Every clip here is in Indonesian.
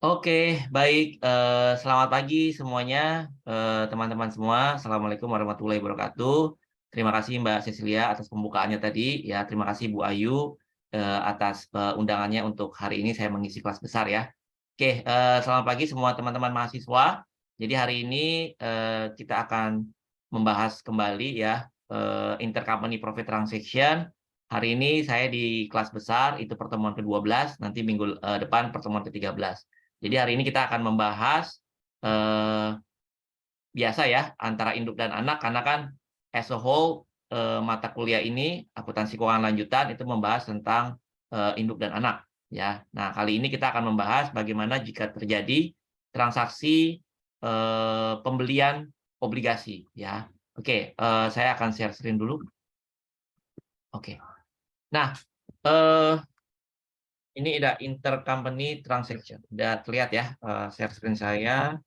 Oke, baik. Selamat pagi semuanya, teman-teman semua. Assalamualaikum warahmatullahi wabarakatuh. Terima kasih Mbak Cecilia atas pembukaannya tadi. Ya, terima kasih Bu Ayu atas undangannya untuk hari ini saya mengisi kelas besar ya. Oke, selamat pagi semua teman-teman mahasiswa. Jadi hari ini kita akan membahas kembali ya intercompany profit transaction. Hari ini saya di kelas besar, itu pertemuan ke-12, nanti minggu depan pertemuan ke-13. Jadi hari ini kita akan membahas biasa ya antara induk dan anak karena kan as a whole mata kuliah ini akuntansi keuangan lanjutan itu membahas tentang induk dan anak ya. Nah, kali ini kita akan membahas bagaimana jika terjadi transaksi pembelian obligasi ya. Oke, saya akan share screen dulu. Oke. Nah, eh, ini ada intercompany transaction. Udah terlihat ya share screen saya.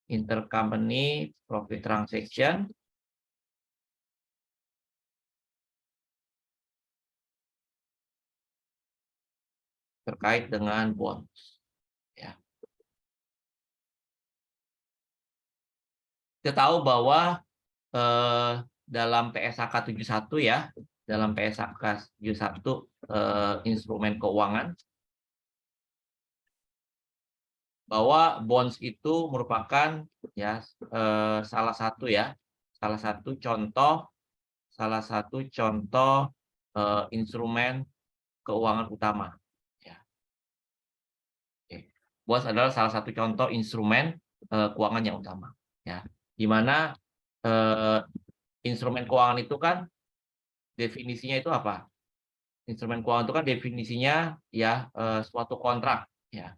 Intercompany profit transaction terkait dengan bond ya. Kita tahu bahwa dalam PSAK 71 ya, dalam PSAK 71 instrumen keuangan bahwa bonds itu merupakan ya salah satu contoh instrumen keuangan utama ya. Oke. Bonds adalah salah satu contoh instrumen keuangan yang utama ya, di mana instrumen keuangan itu kan definisinya itu apa? Instrumen keuangan itu kan definisinya ya suatu kontrak ya,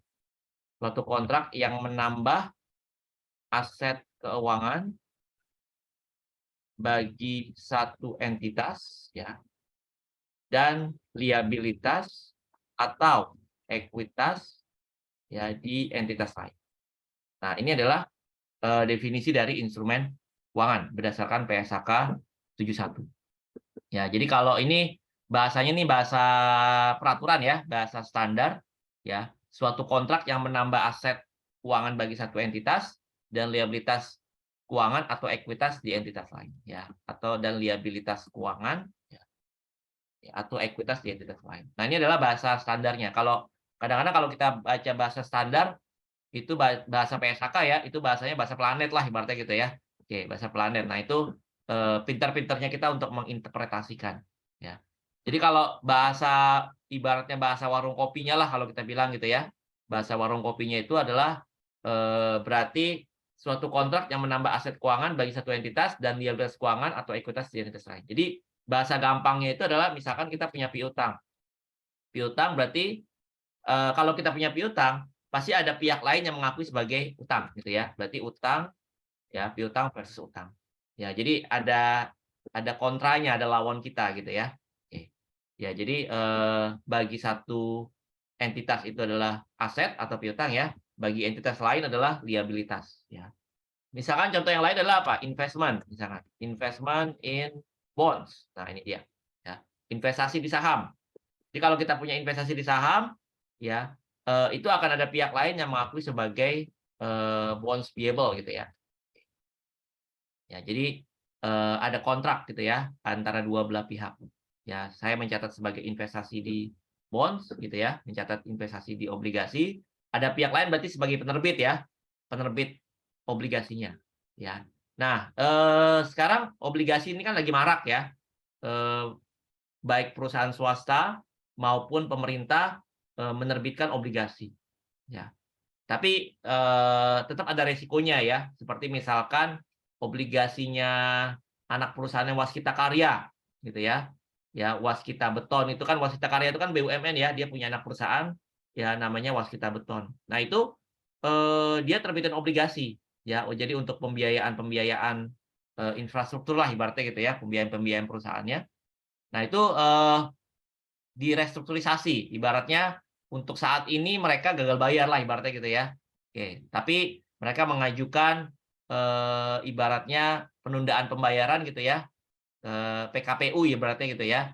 suatu kontrak yang menambah aset keuangan bagi satu entitas ya, dan liabilitas atau ekuitas ya di entitas lain. Nah, ini adalah definisi dari instrumen keuangan berdasarkan PSAK 71. Ya, jadi kalau ini bahasanya nih bahasa peraturan ya, bahasa standar ya, suatu kontrak yang menambah aset keuangan bagi satu entitas dan liabilitas keuangan atau ekuitas di entitas lain ya, atau dan liabilitas keuangan ya, atau ekuitas di entitas lain. Nah, ini adalah bahasa standarnya. Kalau kadang-kadang kalau kita baca bahasa standar itu bahasa PSAK ya, itu bahasanya bahasa planet lah ibaratnya gitu ya. Oke, bahasa planet. Nah, itu pintar-pintarnya kita untuk menginterpretasikan ya. Jadi kalau bahasa ibaratnya bahasa warung kopinya lah kalau kita bilang gitu ya. Bahasa warung kopinya itu adalah berarti suatu kontrak yang menambah aset keuangan bagi satu entitas dan liabilitas keuangan atau ekuitas di entitas lain. Jadi bahasa gampangnya itu adalah misalkan kita punya piutang. Piutang berarti kalau kita punya piutang, pasti ada pihak lain yang mengakui sebagai utang gitu ya. Berarti utang ya, piutang versus utang. Ya, jadi ada kontranya, ada lawan kita gitu ya. Oke. Ya, jadi bagi satu entitas itu adalah aset atau piutang ya, bagi entitas lain adalah liabilitas ya. Misalkan contoh yang lain adalah apa? Investment misalkan. Investment in bonds. Nah, ini dia ya. Investasi di saham. Jadi kalau kita punya investasi di saham, ya, itu akan ada pihak lain yang mengakui sebagai, bonds payable gitu ya. Ya, jadi, ada kontrak gitu ya, antara dua belah pihak. Ya, saya mencatat sebagai investasi di bonds gitu ya, mencatat investasi di obligasi, ada pihak lain berarti sebagai penerbit ya, penerbit obligasinya, ya. Nah, sekarang obligasi ini kan lagi marak ya, eee baik perusahaan swasta maupun pemerintah, menerbitkan obligasi, ya. Tapi, tetap ada resikonya ya, seperti misalkan obligasinya anak perusahaannya Waskita Karya, gitu ya. Ya, Waskita Beton itu kan Waskita Karya itu kan BUMN ya, dia punya anak perusahaan, ya namanya Waskita Beton. Nah itu, dia terbitin obligasi, ya. Oh, jadi untuk pembiayaan-pembiayaan, infrastruktur lah ibaratnya gitu ya, pembiayaan-pembiayaan perusahaannya. Nah itu, direstrukturisasi, ibaratnya untuk saat ini mereka gagal bayar lah ibaratnya gitu ya. Oke, tapi mereka mengajukan, ibaratnya penundaan pembayaran gitu ya, PKPU ibaratnya gitu ya,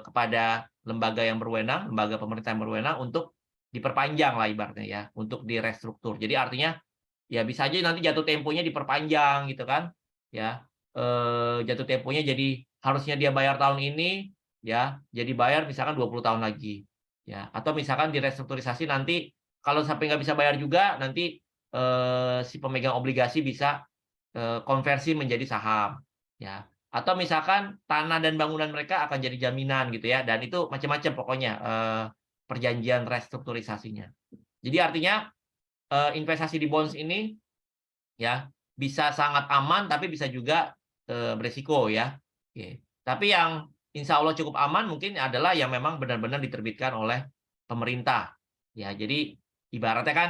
kepada lembaga yang berwenang, lembaga pemerintah yang berwenang untuk diperpanjang lah ibaratnya ya, untuk direstruktur. Jadi artinya ya bisa aja nanti jatuh temponya diperpanjang gitu kan, ya, jatuh temponya jadi harusnya dia bayar tahun ini, ya, jadi bayar misalkan 20 tahun lagi, ya. Atau misalkan direstrukturisasi nanti kalau sampai nggak bisa bayar juga, nanti, si pemegang obligasi bisa, konversi menjadi saham, ya. Atau misalkan tanah dan bangunan mereka akan jadi jaminan gitu ya, dan itu macam-macam pokoknya, perjanjian restrukturisasinya. Jadi artinya, investasi di bonds ini ya bisa sangat aman, tapi bisa juga, beresiko ya. Oke. Tapi yang insya Allah cukup aman mungkin adalah yang memang benar-benar diterbitkan oleh pemerintah. Ya, jadi ibaratnya kan,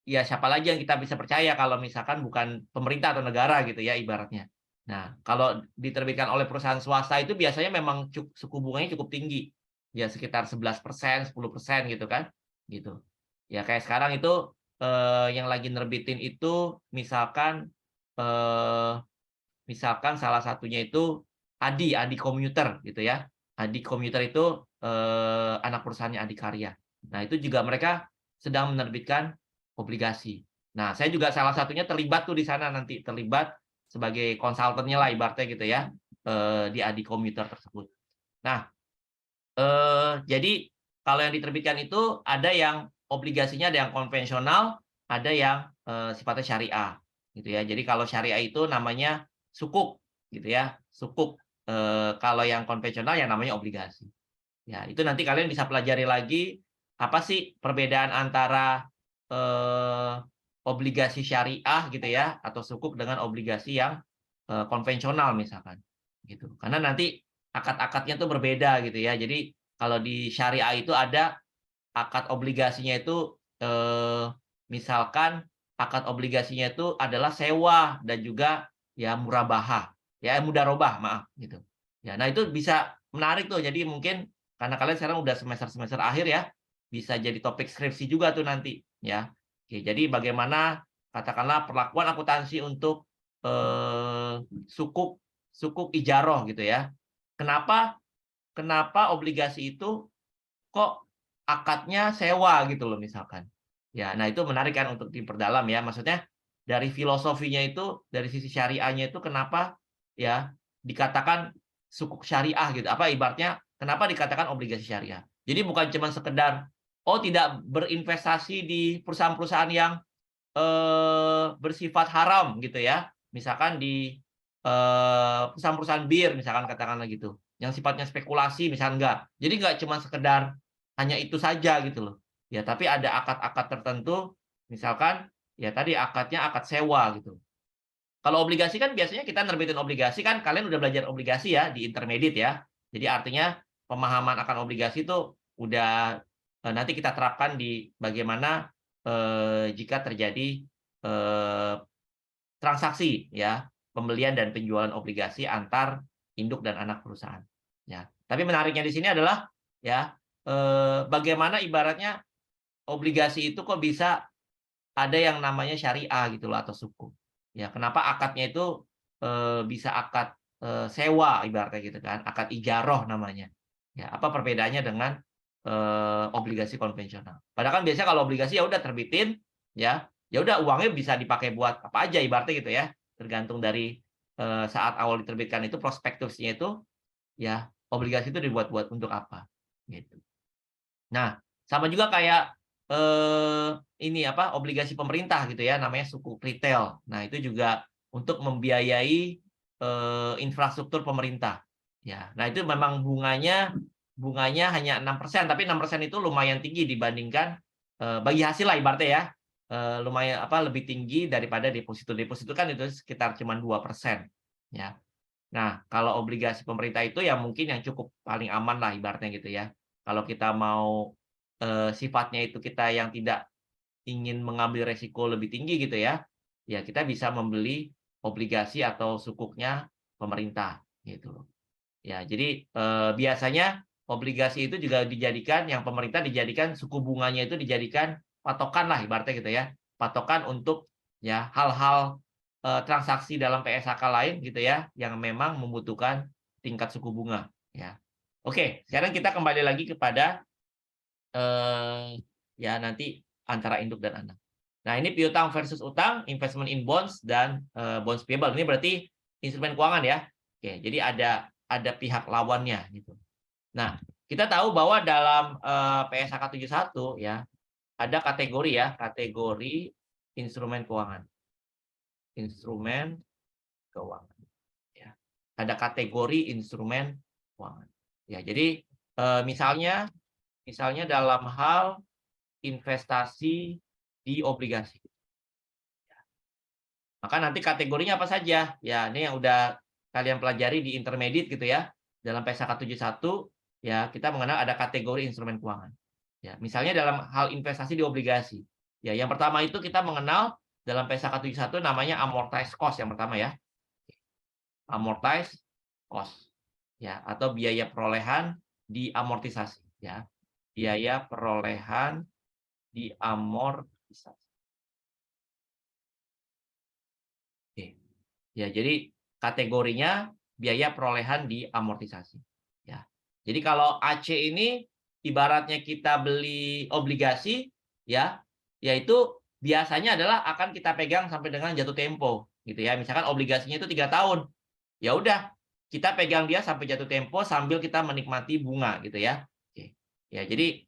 ya siapa lagi yang kita bisa percaya kalau misalkan bukan pemerintah atau negara gitu ya ibaratnya. Nah, kalau diterbitkan oleh perusahaan swasta itu biasanya memang suku bunganya cukup tinggi. Ya sekitar 11%, 10% gitu kan, gitu. Ya kayak sekarang itu, yang lagi nerbitin itu eh, misalkan salah satunya itu Adi Komuter gitu ya. Adi Komuter itu, anak perusahaannya Adikarya. Nah, itu juga mereka sedang menerbitkan obligasi. Nah, saya juga salah satunya terlibat tuh di sana nanti, terlibat sebagai konsultannya lah ibaratnya gitu ya, di Adi Komuter tersebut. Nah, jadi kalau yang diterbitkan itu ada yang obligasinya ada yang konvensional, ada yang, sifatnya syariah, gitu ya. Jadi kalau syariah itu namanya sukuk, gitu ya, sukuk. Kalau yang konvensional yang namanya obligasi. Ya, itu nanti kalian bisa pelajari lagi, apa sih perbedaan antara, eee, obligasi syariah gitu ya, atau sukuk dengan obligasi yang, konvensional misalkan, gitu. Karena nanti akad-akadnya tuh berbeda gitu ya. Jadi kalau di syariah itu ada akad obligasinya itu, misalkan akad obligasinya itu adalah sewa dan juga ya murabahah, ya mudharabah maaf, gitu. Ya, nah itu bisa menarik tuh. Jadi mungkin karena kalian sekarang udah semester-semester akhir ya, bisa jadi topik skripsi juga tuh nanti, ya. Oke, jadi bagaimana katakanlah perlakuan akuntansi untuk, sukuk sukuk ijaroh gitu ya. Kenapa kenapa obligasi itu kok akadnya sewa gitu loh misalkan. Ya, nah itu menarik kan untuk diperdalam ya. Maksudnya dari filosofinya itu, dari sisi syariahnya itu kenapa ya dikatakan sukuk syariah gitu. Apa ibaratnya kenapa dikatakan obligasi syariah. Jadi bukan cuma sekedar oh tidak berinvestasi di perusahaan-perusahaan yang bersifat haram gitu ya. Misalkan di, perusahaan-perusahaan bir misalkan katakanlah gitu, yang sifatnya spekulasi misalkan enggak. Jadi nggak cuma sekedar hanya itu saja gitu loh. Ya tapi ada akad-akad tertentu, misalkan ya tadi akadnya akad sewa gitu. Kalau obligasi kan biasanya kita nerbitin obligasi kan kalian udah belajar obligasi ya di intermediate ya. Jadi artinya pemahaman akan obligasi itu udah, nanti kita terapkan di bagaimana, jika terjadi, eee, transaksi ya, pembelian dan penjualan obligasi antar induk dan anak perusahaan, ya. Tapi menariknya di sini adalah ya, bagaimana ibaratnya obligasi itu kok bisa ada yang namanya syariah gitu loh atau suku. Ya, kenapa akadnya itu, bisa akad, sewa ibaratnya gitu kan, akad ijaroh namanya. Ya, apa perbedaannya dengan, obligasi konvensional. Padahal kan biasanya kalau obligasi ya udah terbitin, ya udah uangnya bisa dipakai buat apa aja ibaratnya gitu ya, tergantung dari, saat awal diterbitkan itu prospektusnya itu, ya obligasi itu dibuat-buat untuk apa, gitu. Nah, sama juga kayak, ini apa, obligasi pemerintah gitu ya, namanya sukuk retail. Nah, itu juga untuk membiayai, infrastruktur pemerintah. Ya, nah itu memang bunganya hanya 6%, tapi 6% itu lumayan tinggi dibandingkan, bagi hasil lah ibaratnya ya, lumayan apa, lebih tinggi daripada deposito. Deposito kan itu sekitar cuma 2%, ya. Nah, kalau obligasi pemerintah itu ya mungkin yang cukup paling aman lah ibaratnya gitu ya. Kalau kita mau, sifatnya itu kita yang tidak ingin mengambil resiko lebih tinggi gitu ya, ya kita bisa membeli obligasi atau sukuknya pemerintah gitu loh. Ya jadi, biasanya obligasi itu juga dijadikan yang pemerintah dijadikan suku bunganya itu dijadikan patokan lah ibaratnya gitu ya, patokan untuk ya hal-hal, transaksi dalam PSHK lain gitu ya, yang memang membutuhkan tingkat suku bunga ya. Oke, sekarang kita kembali lagi kepada, ya nanti antara induk dan anak. Nah, ini piutang versus utang, investment in bonds dan bonds payable. Ini berarti instrumen keuangan ya. Oke, jadi ada pihak lawannya gitu. Nah, kita tahu bahwa dalam PSAK 71 ya, ada kategori ya, kategori instrumen keuangan. Instrumen keuangan ya. Ada kategori instrumen keuangan. Ya, jadi misalnya dalam hal investasi di obligasi. Maka nanti kategorinya apa saja? Ya, ini yang udah kalian pelajari di intermediate gitu ya. Dalam PSAK 71 ya, kita mengenal ada kategori instrumen keuangan. Ya, misalnya dalam hal investasi di obligasi. Ya, yang pertama itu kita mengenal dalam PSAK 71 namanya amortized cost yang pertama ya. Amortized cost. Ya, atau biaya perolehan diamortisasi ya. Biaya perolehan diamortisasi. Oke. Ya, jadi kategorinya biaya perolehan diamortisasi. Ya. Jadi kalau AC ini ibaratnya kita beli obligasi ya, yaitu biasanya adalah akan kita pegang sampai dengan jatuh tempo gitu ya. Misalkan obligasinya itu 3 tahun. Ya udah, kita pegang dia sampai jatuh tempo sambil kita menikmati bunga gitu ya. Oke. Ya, jadi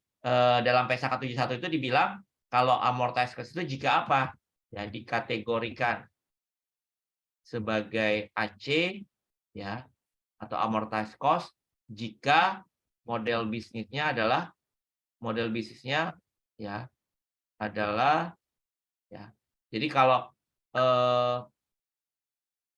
dalam PSAK 71 itu dibilang kalau amortized cost itu jika apa? Ya, dikategorikan sebagai AC ya atau amortized cost jika model bisnisnya adalah ya adalah ya. Jadi kalau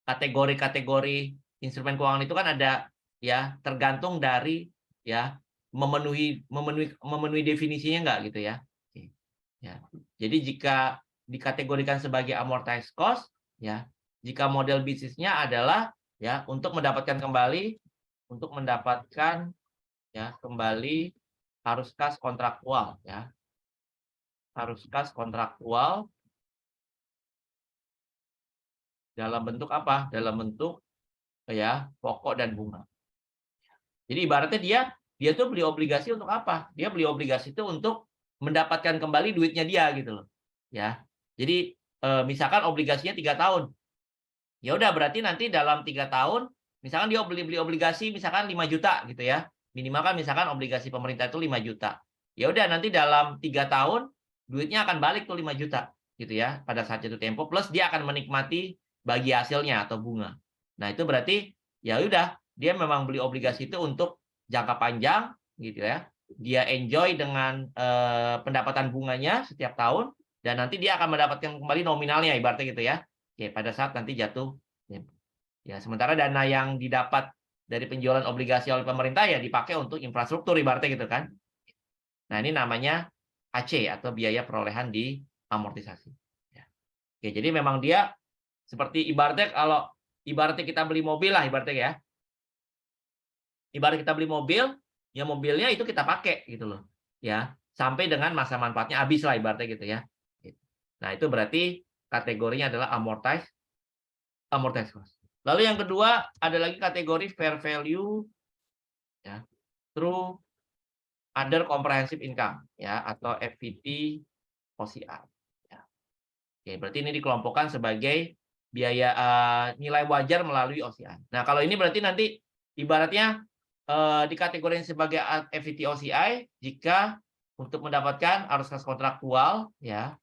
kategori-kategori instrumen keuangan itu kan ada ya tergantung dari ya memenuhi definisinya enggak gitu ya. Oke. Ya. Jadi jika dikategorikan sebagai amortized cost ya, jika model bisnisnya adalah ya untuk mendapatkan ya kembali arus kas kontraktual ya. Arus kas kontraktual dalam bentuk apa? Dalam bentuk ya pokok dan bunga. Jadi ibaratnya dia tuh beli obligasi untuk apa? Dia beli obligasi itu untuk mendapatkan kembali duitnya dia gitu loh. Ya. Jadi misalkan obligasinya 3 tahun. Ya udah berarti nanti dalam 3 tahun misalkan dia beli obligasi misalkan 5 juta gitu ya. Minimal kan misalkan obligasi pemerintah itu 5 juta. Ya udah nanti dalam 3 tahun duitnya akan balik tuh 5 juta gitu ya pada saat jatuh tempo plus dia akan menikmati bagi hasilnya atau bunga. Nah, itu berarti ya udah dia memang beli obligasi itu untuk jangka panjang gitu ya. Dia enjoy dengan pendapatan bunganya setiap tahun dan nanti dia akan mendapatkan kembali nominalnya ibaratnya gitu ya. Oke, pada saat nanti jatuh tempo. Ya, sementara dana yang didapat dari penjualan obligasi oleh pemerintah ya dipakai untuk infrastruktur ibaratnya gitu kan. Nah, ini namanya AC atau biaya perolehan di amortisasi. Ya. Oke, jadi memang dia seperti ibaratnya kalau ibaratnya kita beli mobil lah ibaratnya ya. Ibarat kita beli mobil, ya mobilnya itu kita pakai gitu loh. Ya, sampai dengan masa manfaatnya habis lah ibaratnya gitu ya. Nah, itu berarti kategorinya adalah amortized cost. Lalu yang kedua ada lagi kategori fair value ya, through other comprehensive income ya atau FVT OCI. Ya. Oke, berarti ini dikelompokkan sebagai biaya nilai wajar melalui OCI. Nah, kalau ini berarti nanti ibaratnya dikategorikan sebagai FVT OCI jika untuk mendapatkan arus kas kontraktual ya.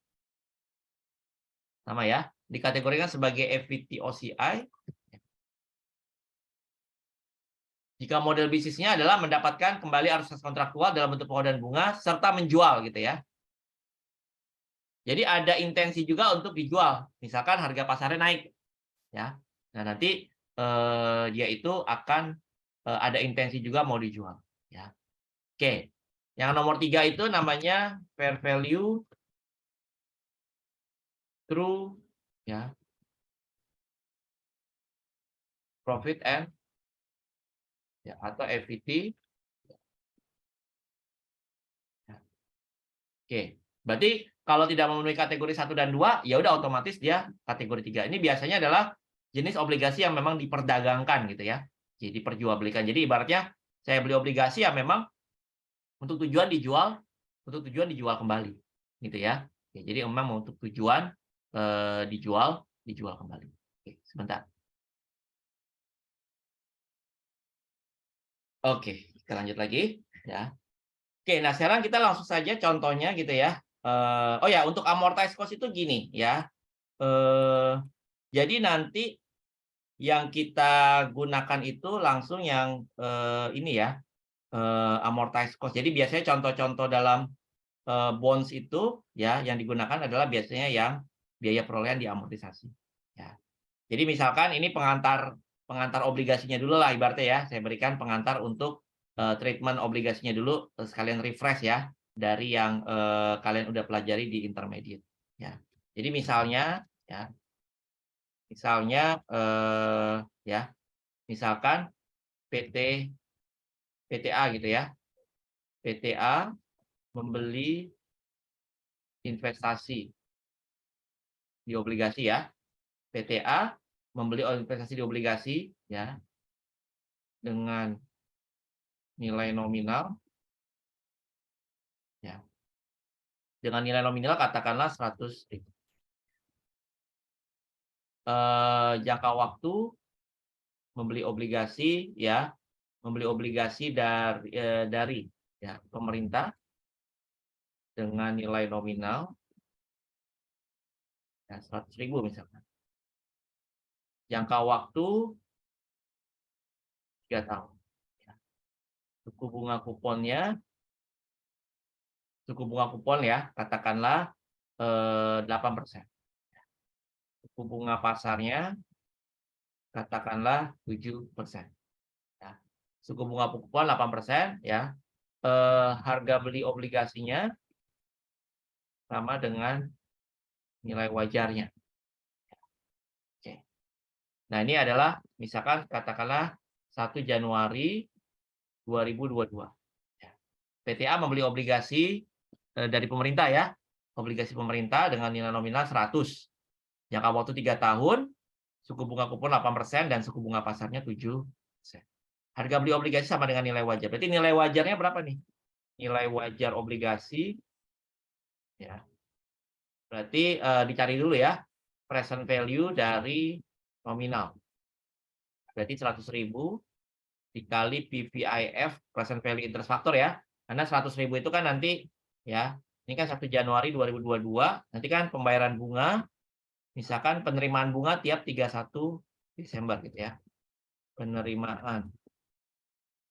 Sama ya, dikategorikan sebagai FVT OCI jika model bisnisnya adalah mendapatkan kembali arus kas kontraktual dalam bentuk pokok dan bunga serta menjual gitu ya. Jadi ada intensi juga untuk dijual. Misalkan harga pasarnya naik ya. Nah, nanti dia itu akan ada intensi juga mau dijual ya. Oke. Yang nomor 3 itu namanya fair value through ya profit and ya atau FVT. Ya. Oke. Berarti kalau tidak memenuhi kategori 1 dan 2, ya udah otomatis dia kategori 3. Ini biasanya adalah jenis obligasi yang memang diperdagangkan gitu ya. Jadi diperjualbelikan. Jadi ibaratnya saya beli obligasi ya memang untuk tujuan dijual untuk tujuan dijual kembali, gitu ya. Oke, jadi memang untuk tujuan dijual kembali. Oke, sebentar. Oke, kita lanjut lagi ya. Oke, nah sekarang kita langsung saja contohnya gitu ya. Oh ya, untuk amortized cost itu gini ya. Eh, jadi nanti yang kita gunakan itu langsung yang ini ya, amortized cost. Jadi biasanya contoh-contoh dalam bonds itu ya yang digunakan adalah biasanya yang biaya perolehan diamortisasi. Ya. Jadi misalkan ini pengantar pengantar obligasinya dulu lah ibaratnya ya. Saya berikan pengantar untuk treatment obligasinya dulu sekalian refresh ya dari yang kalian udah pelajari di intermediate. Ya. Jadi misalnya ya, ya, misalkan PT PTA gitu ya. PTA membeli investasi di obligasi ya. PTA membeli investasi di obligasi ya dengan nilai nominal ya. Dengan nilai nominal katakanlah 100.000. Jangka waktu membeli obligasi ya, membeli obligasi dari ya pemerintah dengan nilai nominal ya 100.000 misalkan. Jangka waktu 3 tahun. Ya. Suku bunga kupon ya, katakanlah 8%. Suku bunga pasarnya katakanlah 7%. Ya. Suku bunga kupon 8% ya. Harga beli obligasinya sama dengan nilai wajarnya. Oke. Nah, ini adalah misalkan katakanlah 1 Januari 2022. Ya. PTA membeli obligasi dari pemerintah ya. Obligasi pemerintah dengan nilai nominal 100. Jangka waktu 3 tahun, suku bunga kupon 8% dan suku bunga pasarnya 7%. Harga beli obligasi sama dengan nilai wajar. Berarti nilai wajarnya berapa nih? Nilai wajar obligasi ya. Berarti dicari dulu ya present value dari nominal. Berarti 100.000 dikali PVIF present value interest factor ya. Karena 100.000 itu kan nanti ya, ini kan 1 Januari 2022, nanti kan pembayaran bunga misalkan penerimaan bunga tiap 31 Desember gitu ya. Penerimaan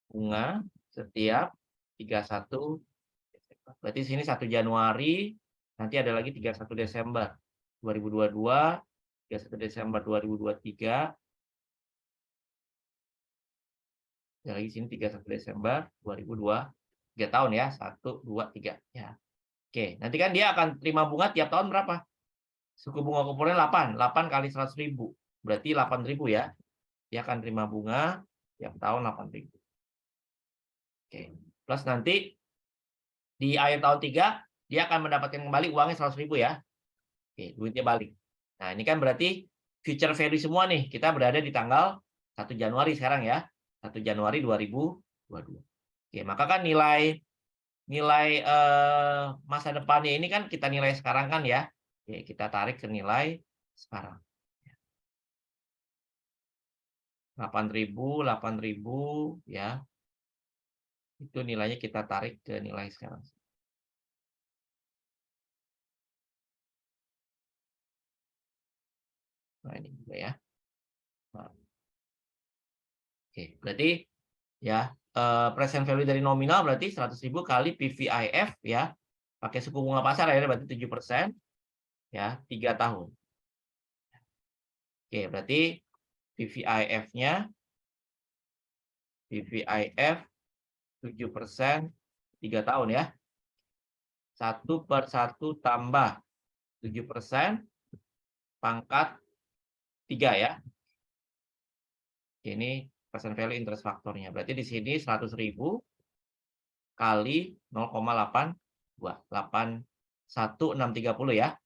bunga setiap 31 Desember. Berarti sini 1 Januari, nanti ada lagi 31 Desember 2022, 31 Desember 2023. Ada lagi sini 31 Desember 2002. 3 tahun ya, 1 2 3 ya. Oke, nanti kan dia akan terima bunga tiap tahun berapa? Suku bunga kuponnya 8 kali 100.000. Berarti 8.000 ya. Dia akan terima bunga tiap tahun 8.000. Oke. Plus nanti di akhir tahun 3 dia akan mendapatkan kembali uangnya 100.000 ya. Oke, duitnya balik. Nah, ini kan berarti future value semua nih. Kita berada di tanggal 1 Januari sekarang ya. 1 Januari 2022. Oke, maka kan nilai masa depannya ini kan kita nilai sekarang kan ya. Oke, kita tarik ke nilai sekarang. 8.000 ya. Itu nilainya kita tarik ke nilai sekarang. Nah, ini juga ya. Nah. Oke, berarti ya present value dari nominal berarti 100.000 kali PVIF ya. Pakai suku bunga pasar ya berarti 7% ya, 3 tahun. Oke, berarti PVIF-nya PVIF 7% 3 tahun ya. 1/1 tambah 7% pangkat 3 ya. Ini present value interest faktornya. Berarti di sini 100.000 kali 0,82. 81.630 ya.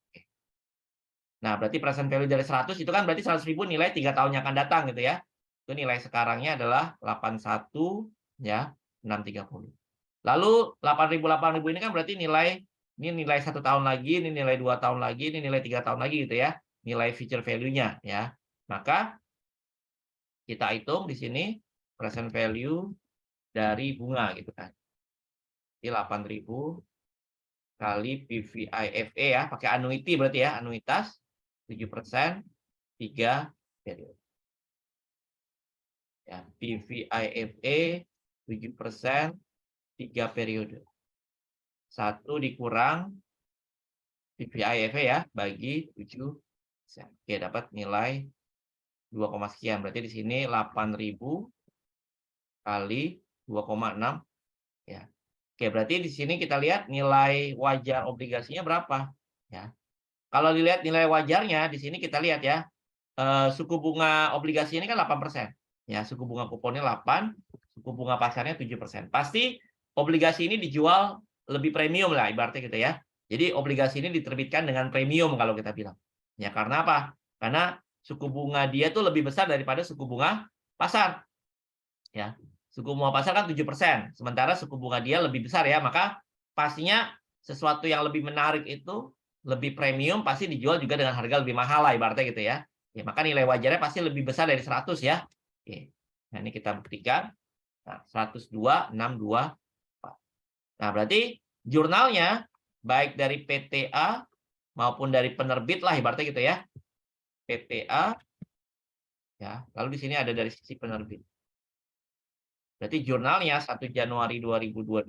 Nah, berarti present value dari 100 itu kan berarti 100.000 nilai 3 tahun yang akan datang gitu ya. Itu nilai sekarangnya adalah 81 ya, 630. Lalu 8.000 ini kan berarti ini nilai 1 tahun lagi, ini nilai 2 tahun lagi, ini nilai 3 tahun lagi gitu ya. Nilai future value-nya ya. Maka kita hitung di sini present value dari bunga gitu kan. Jadi 8.000 kali PVIFE ya, pakai annuity berarti ya, anuitas 7%, 3 periode. Ya, PVIFE 7%, 3 periode. 1 dikurang PVIFE ya, bagi 7%. Oke, dapat nilai 2, sekian. Berarti di sini 8.000 kali 2,6 ya. Oke, berarti di sini kita lihat nilai wajar obligasinya berapa ya. Kalau dilihat nilai wajarnya di sini kita lihat ya, suku bunga obligasi ini kan 8%. Ya, suku bunga kuponnya 8, suku bunga pasarnya 7%. Pasti obligasi ini dijual lebih premium lah ibaratnya gitu ya. Jadi obligasi ini diterbitkan dengan premium kalau kita bilang. Ya, karena apa? Karena suku bunga dia tuh lebih besar daripada suku bunga pasar. Ya. Suku bunga pasar kan 7%, sementara suku bunga dia lebih besar ya, maka pastinya sesuatu yang lebih menarik itu lebih premium pasti dijual juga dengan harga lebih mahal lah ibaratnya gitu ya. Ya, maka nilai wajarnya pasti lebih besar dari 100 ya. Oke. Nah, ini kita buktikan. Nah, 102, 62, 4. Nah, berarti jurnalnya baik dari PTA maupun dari penerbit lah ibaratnya gitu ya. PTA ya, lalu di sini ada dari sisi penerbit. Berarti jurnalnya 1 Januari 2022,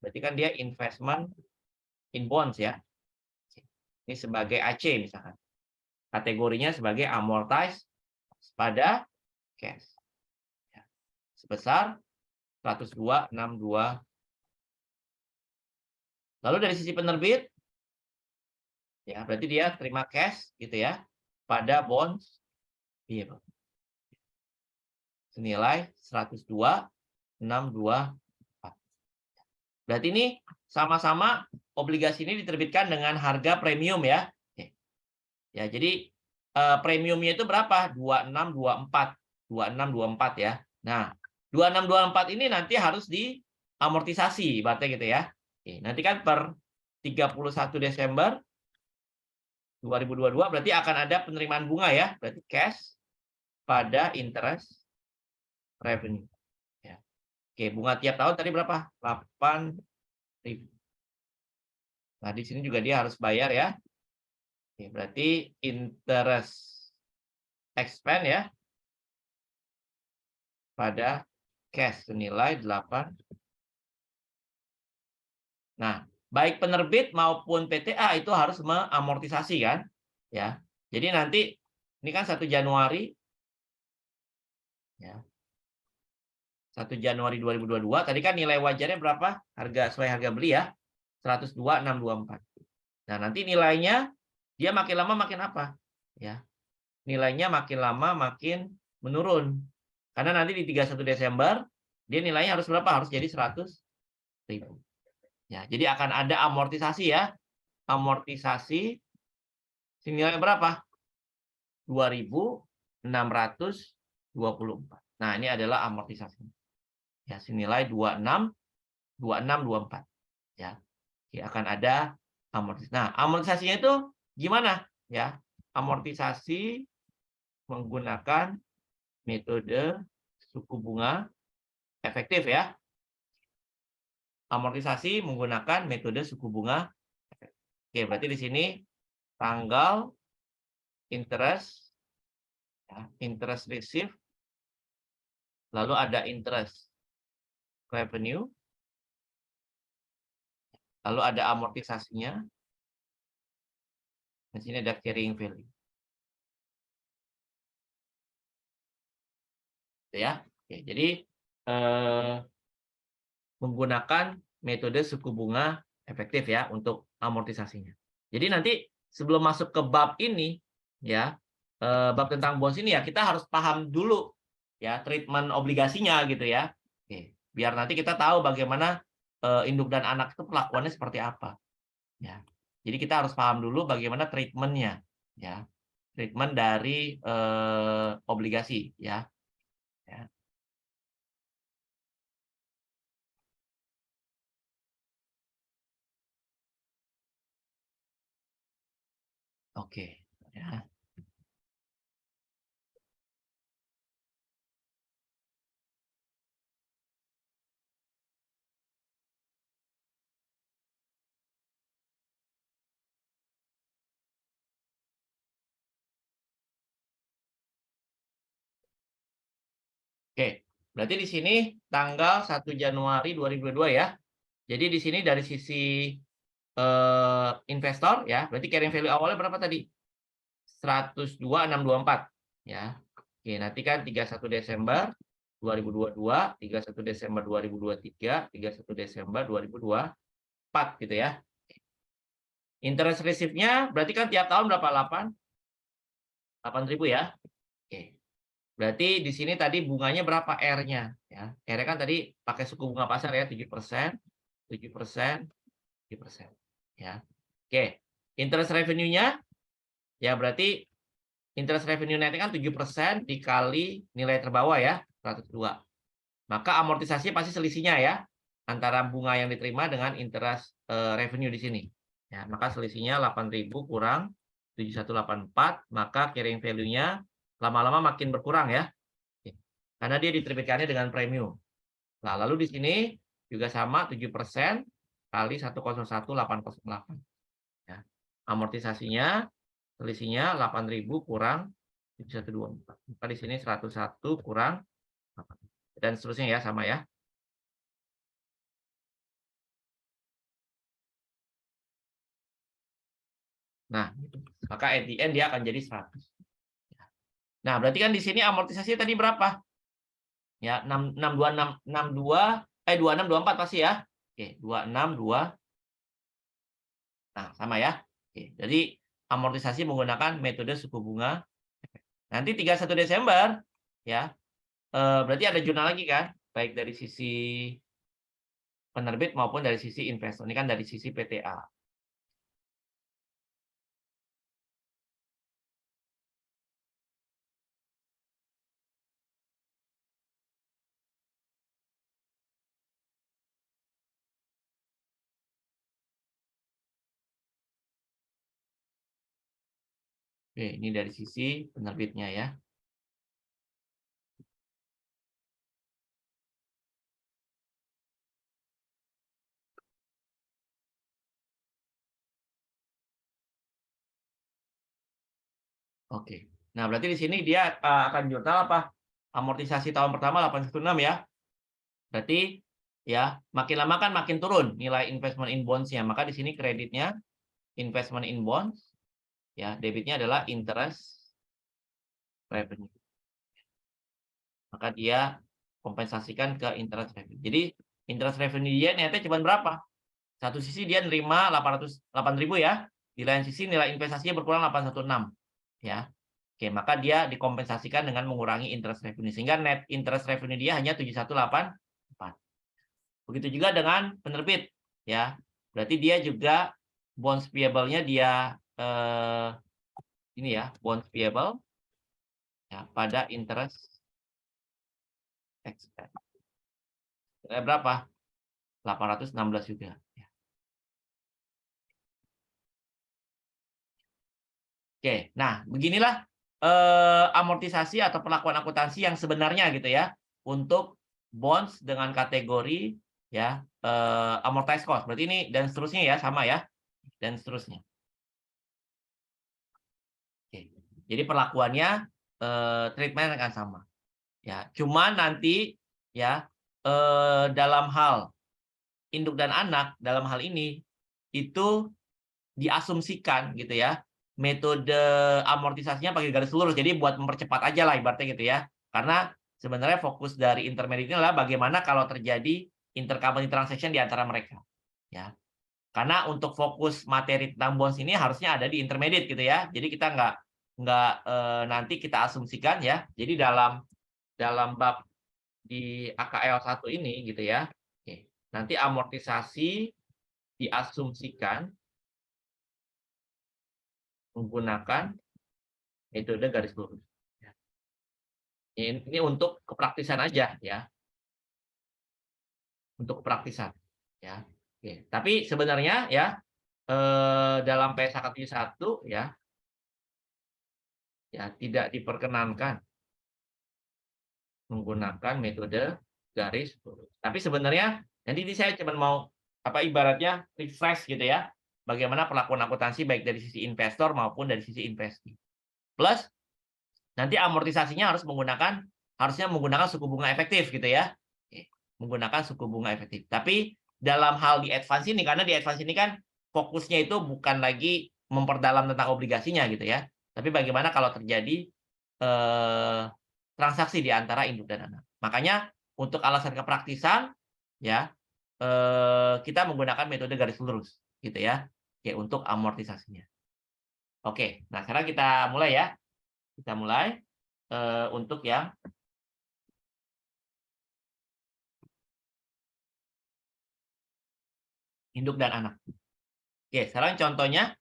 berarti kan dia investment in bonds ya. Ini sebagai AC misalkan. Kategorinya sebagai amortize pada cash. Ya. Sebesar 102,62. Lalu dari sisi penerbit, ya berarti dia terima cash gitu ya pada bonds iya, senilai 102,624. Berarti ini sama-sama obligasi ini diterbitkan dengan harga premium ya. Ya, jadi premiumnya itu berapa? 2624. 2624 ya. Nah, 2624 ini nanti harus diamortisasi, berarti gitu ya. Oke, nanti kan per 31 Desember 2022 berarti akan ada penerimaan bunga ya, berarti cash pada interest revenue. Ya. Oke, bunga tiap tahun tadi berapa? 8.000. Nah, di sini juga dia harus bayar ya. Oke, berarti interest expense ya pada cash senilai 8. Nah, baik penerbit maupun PTA itu harus mengamortisasi kan, ya. Jadi nanti ini kan 1 Januari ya. 1 Januari 2022 tadi kan nilai wajarnya berapa? Harga sesuai harga beli ya. 102,624. Nah, nanti nilainya dia makin lama makin apa? Ya. Nilainya makin lama makin menurun. Karena nanti di 31 Desember dia nilainya harus berapa? Harus jadi 100.000. Ya, jadi akan ada amortisasi ya. Amortisasi senilai berapa? 2.624. Nah, ini adalah amortisasi. Ya, senilai 2624. Ya. Ya, akan ada amortisasi. Nah, amortisasinya itu gimana? Ya, amortisasi menggunakan metode suku bunga efektif ya. Amortisasi menggunakan metode suku bunga efektif. Oke, berarti di sini tanggal interest ya, interest receive, lalu ada interest revenue, lalu ada amortisasinya, di sini ada carrying value. Ya, oke, jadi menggunakan metode suku bunga efektif ya untuk amortisasinya. Jadi nanti sebelum masuk ke bab ini ya, bab tentang bonds ini ya kita harus paham dulu ya treatment obligasinya gitu ya. Oke, biar nanti kita tahu bagaimana induk dan anak itu perlakuannya seperti apa. Ya. Jadi kita harus paham dulu bagaimana treatmentnya ya. Treatment dari obligasi ya. Ya. Oke, ya. Oke, berarti di sini tanggal 1 Januari 2022 ya. Jadi di sini dari sisi investor ya, berarti carrying value awalnya berapa tadi? 102.624 ya. Oke, nanti kan 31 Desember 2022, 31 Desember 2023, 31 Desember 2024 gitu ya. Interest receive-nya berarti kan tiap tahun berapa? 8.000 ya. Oke. Berarti di sini tadi bunganya berapa R-nya ya. R-nya kan tadi pakai suku bunga pasar ya 7%, 7%, 7% ya. Oke. Interest revenue-nya ya berarti interest revenue net kan 7% dikali nilai terbawah ya 102. Maka amortisasinya pasti selisihnya ya antara bunga yang diterima dengan interest revenue di sini. Ya, maka selisihnya 8.000 kurang 7184, maka carrying value-nya lama-lama makin berkurang ya. Karena dia diterbitkannya dengan premium. Nah, lalu di sini juga sama 7% kali 101.808. Ya. Amortisasinya selisihnya 8.000 kurang 7124. Maka di sini 101 kurang 8. Dan seterusnya ya sama ya. Nah, maka at the end dia akan jadi 100. Nah, berarti kan di sini amortisasi tadi berapa? Ya, 2624 pasti ya. Oke, 262. Nah, sama ya. Oke, jadi amortisasi menggunakan metode suku bunga. Nanti 31 Desember ya. Berarti ada jurnal lagi kan? Baik dari sisi penerbit maupun dari sisi investor. Ini kan dari sisi PTA. Oke, ini dari sisi penerbitnya ya. Oke. Nah, berarti di sini dia akan jurnal apa? Amortisasi tahun pertama 816 ya. Berarti ya, makin lama kan makin turun nilai investment in bonds-nya. Maka di sini kreditnya investment in bonds ya, debitnya adalah interest revenue. Maka dia kompensasikan ke interest revenue. Jadi interest revenue dia ternyata cuma berapa? Satu sisi dia nerima 8.000 ya. Di lain sisi nilai investasinya berkurang 816 ya. Oke, maka dia dikompensasikan dengan mengurangi interest revenue sehingga net interest revenue dia hanya 7184. Begitu juga dengan penerbit ya. Berarti dia juga bonds payable-nya dia ini ya, bonds payable ya pada interest expense. Berapa? 816 juga. Oke, nah beginilah amortisasi atau perlakuan akuntansi yang sebenarnya gitu ya untuk bonds dengan kategori ya amortized cost. Berarti ini dan seterusnya ya sama ya dan seterusnya. Oke. Jadi perlakuannya treatment akan sama. Ya, cuman nanti ya dalam hal induk dan anak dalam hal ini itu diasumsikan gitu ya metode amortisasinya pakai garis lurus, jadi buat mempercepat aja lah ibaratnya gitu ya, karena sebenarnya fokus dari intermediate ini adalah bagaimana kalau terjadi intercompany transaction di antara mereka ya, karena untuk fokus materi tentang bonds ini harusnya ada di intermediate gitu ya, jadi kita nggak nanti kita asumsikan ya, jadi dalam bab di AKL 1 ini gitu ya, oke, nanti amortisasi diasumsikan menggunakan metode garis lurus. Ini untuk kepraktisan aja ya, untuk kepraktisan ya. Oke. Tapi sebenarnya ya dalam PSAK 1 ya ya tidak diperkenankan menggunakan metode garis lurus. Tapi sebenarnya nanti ini saya cuma mau ibaratnya refresh gitu ya. Bagaimana perlakuan akuntansi baik dari sisi investor maupun dari sisi investasi. Plus nanti amortisasinya harusnya menggunakan suku bunga efektif gitu ya. Oke, menggunakan suku bunga efektif. Tapi dalam hal di advance ini, karena di advance ini kan fokusnya itu bukan lagi memperdalam tentang obligasinya gitu ya. Tapi bagaimana kalau terjadi transaksi di antara induk dan anak. Makanya untuk alasan kepraktisan ya kita menggunakan metode garis lurus gitu ya. Oke, untuk amortisasinya. Oke, nah sekarang kita mulai ya. Kita mulai untuk yang induk dan anak. Oke, sekarang contohnya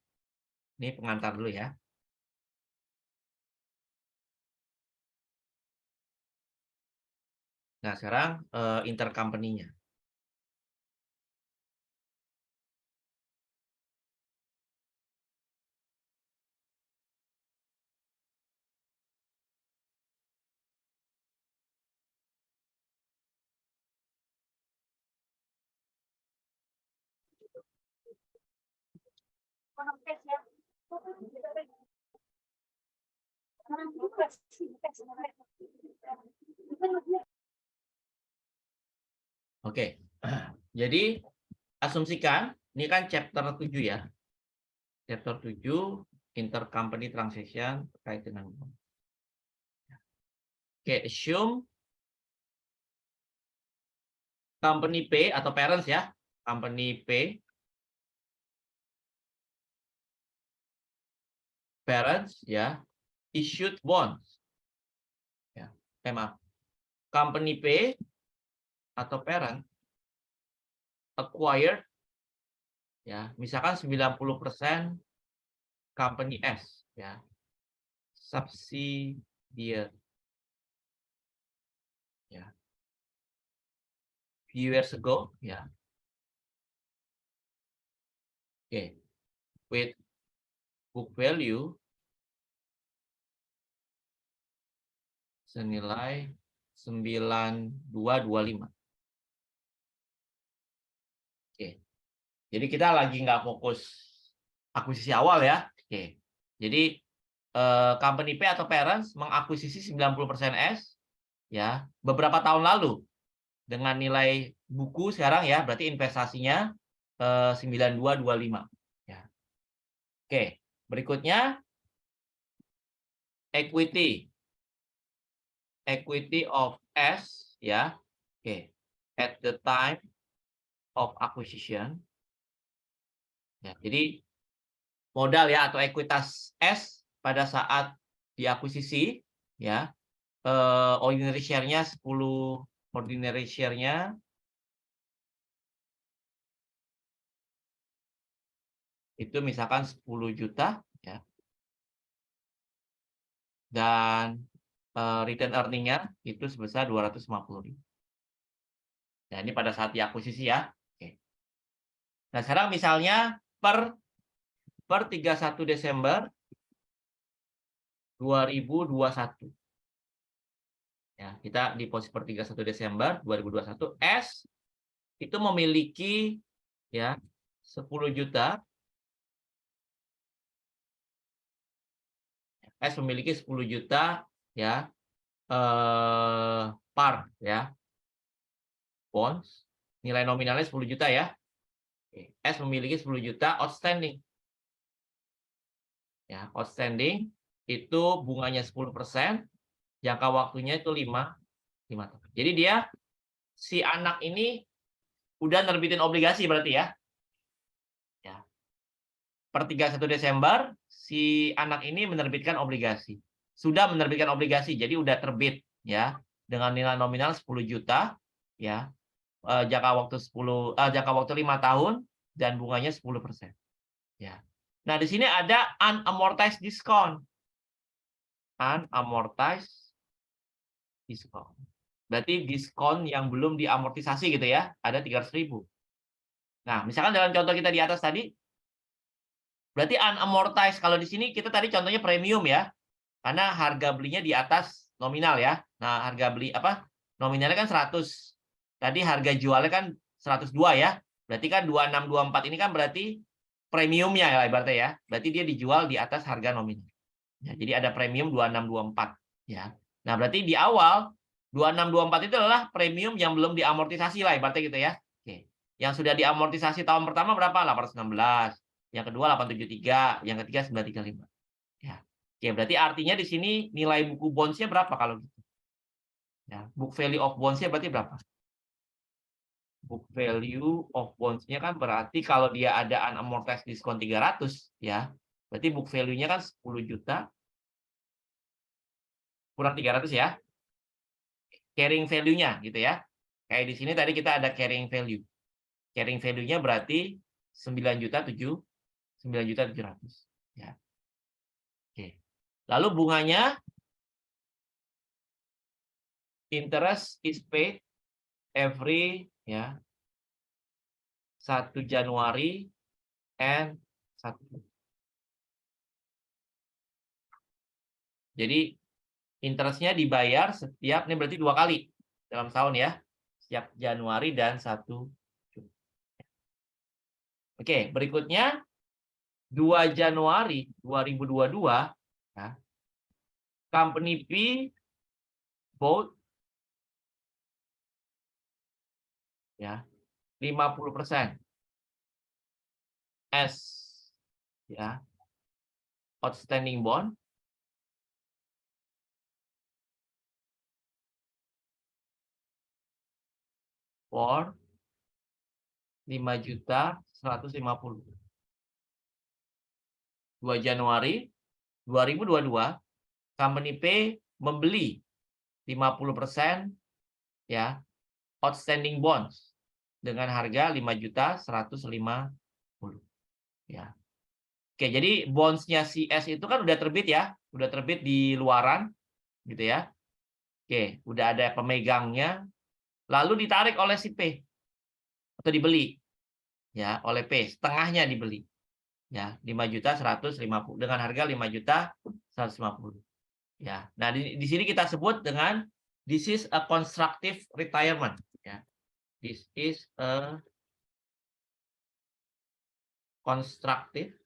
ini pengantar dulu ya. Nah, sekarang intercompany-nya. Oke. Jadi asumsikan ini kan chapter 7 ya. Chapter 7 intercompany transaction terkait dengan Oke, assume company P atau parents ya. Company P parents ya issued bonds. Ya, maaf. Company P atau parent acquired ya, misalkan 90% company S ya. Subsidiary ya. Few years ago ya. Oke. With book value senilai 9225. Oke. Jadi kita lagi nggak fokus akuisisi awal ya. Oke. Jadi company P atau parents mengakuisisi 90% S ya beberapa tahun lalu dengan nilai buku sekarang ya berarti investasinya 9225 ya. Oke, berikutnya equity of S ya. Oke. At the time of acquisition ya. Jadi modal ya atau ekuitas S pada saat diakuisisi ya ordinary share-nya 10 ordinary share-nya itu misalkan 10 juta ya. Dan return earning-nya itu sebesar 250.000. Nah, ini pada saat diakuisisi ya. Oke. Nah, sekarang misalnya per 31 Desember 2021. Ya, kita di posisi per 31 Desember 2021 S itu memiliki ya 10 juta. S memiliki 10 juta ya par ya bonds, nilai nominalnya 10 juta ya. S memiliki 10 juta outstanding. Ya, outstanding itu bunganya 10%, jangka waktunya itu 5 tahun. Jadi dia si anak ini udah nerbitin obligasi berarti ya. Ya. Per 31 Desember si anak ini menerbitkan obligasi. Sudah menerbitkan obligasi, jadi udah terbit ya dengan nilai nominal 10 juta ya. Jangka waktu 5 tahun dan bunganya 10%. Ya. Nah, di sini ada unamortized discount. Unamortized discount. Berarti diskon yang belum diamortisasi gitu ya, ada 300.000. Nah, misalkan dalam contoh kita di atas tadi berarti unamortized kalau di sini kita tadi contohnya premium ya. Karena harga belinya di atas nominal ya. Nah, harga beli apa? Nominalnya kan 100. Tadi harga jualnya kan 102 ya. Berarti kan 2624 ini kan berarti premiumnya ya ibaratnya ya. Berarti dia dijual di atas harga nominal. Ya, jadi ada premium 2624 ya. Nah, berarti di awal 2624 itu adalah premium yang belum diamortisasi lah ibaratnya gitu ya. Oke. Yang sudah diamortisasi tahun pertama berapa? 816. Yang kedua 873, yang ketiga 935. Ya. Oke, berarti artinya di sini nilai buku bonds-nya berapa kalau gitu? Ya, book value of bonds-nya berarti berapa? Book value of bonds-nya kan berarti kalau dia ada unamortized diskon 300 ya. Berarti book value-nya kan 10 juta kurang 300 ya. Carrying value-nya gitu ya. Kayak di sini tadi kita ada carrying value. Carrying value-nya berarti 9.700 ya. Oke. Lalu bunganya interest is paid every ya 1 Januari and 1. Jadi interest-nya dibayar setiap, ini berarti 2 kali dalam tahun ya. Setiap Januari dan 1 Juni. Oke, berikutnya 2 Januari 2022 ya, Company P bought ya 50% as ya outstanding bond for 5.150.000. 2 Januari 2022 Company P membeli 50% ya outstanding bonds dengan harga 5.150.000 ya. Oke, jadi bonds-nya si S itu kan udah terbit ya, udah terbit di luaran gitu ya. Oke, udah ada pemegangnya, lalu ditarik oleh si P atau dibeli ya oleh P, setengahnya dibeli ya 5.150.000 dengan harga 5.150.000 ya. Nah, di sini kita sebut dengan this is a constructive retirement ya. This is a constructive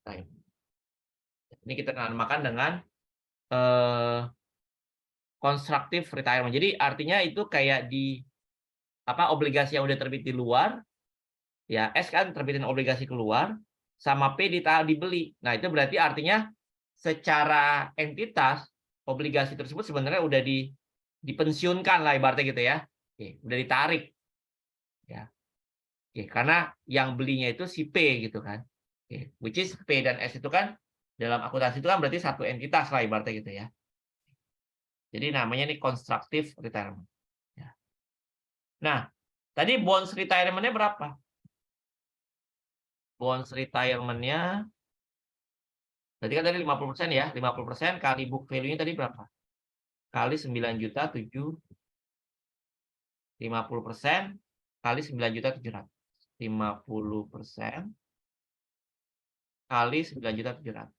retirement. Ini kita namakan dengan constructive retirement. Jadi artinya itu kayak di apa obligasi yang udah terbit di luar ya, S kan terbitin obligasi keluar sama P dibeli. Nah, itu berarti artinya secara entitas obligasi tersebut sebenarnya udah dipensiunkan lah ibaratnya gitu ya. Oke, udah ditarik. Ya. Oke, karena yang belinya itu si P gitu kan. Oke, which is P dan S itu kan dalam akuntansi itu kan berarti satu entitas lah ibaratnya gitu ya. Jadi namanya ini constructive retirement. Ya. Nah, tadi bonds retirement-nya berapa? Bonds retirement-nya berarti kan tadi 50% ya. 50% kali book value-nya tadi berapa? Kali 9.700.000. 50% kali 9.700.000. 50% kali 9.700.000.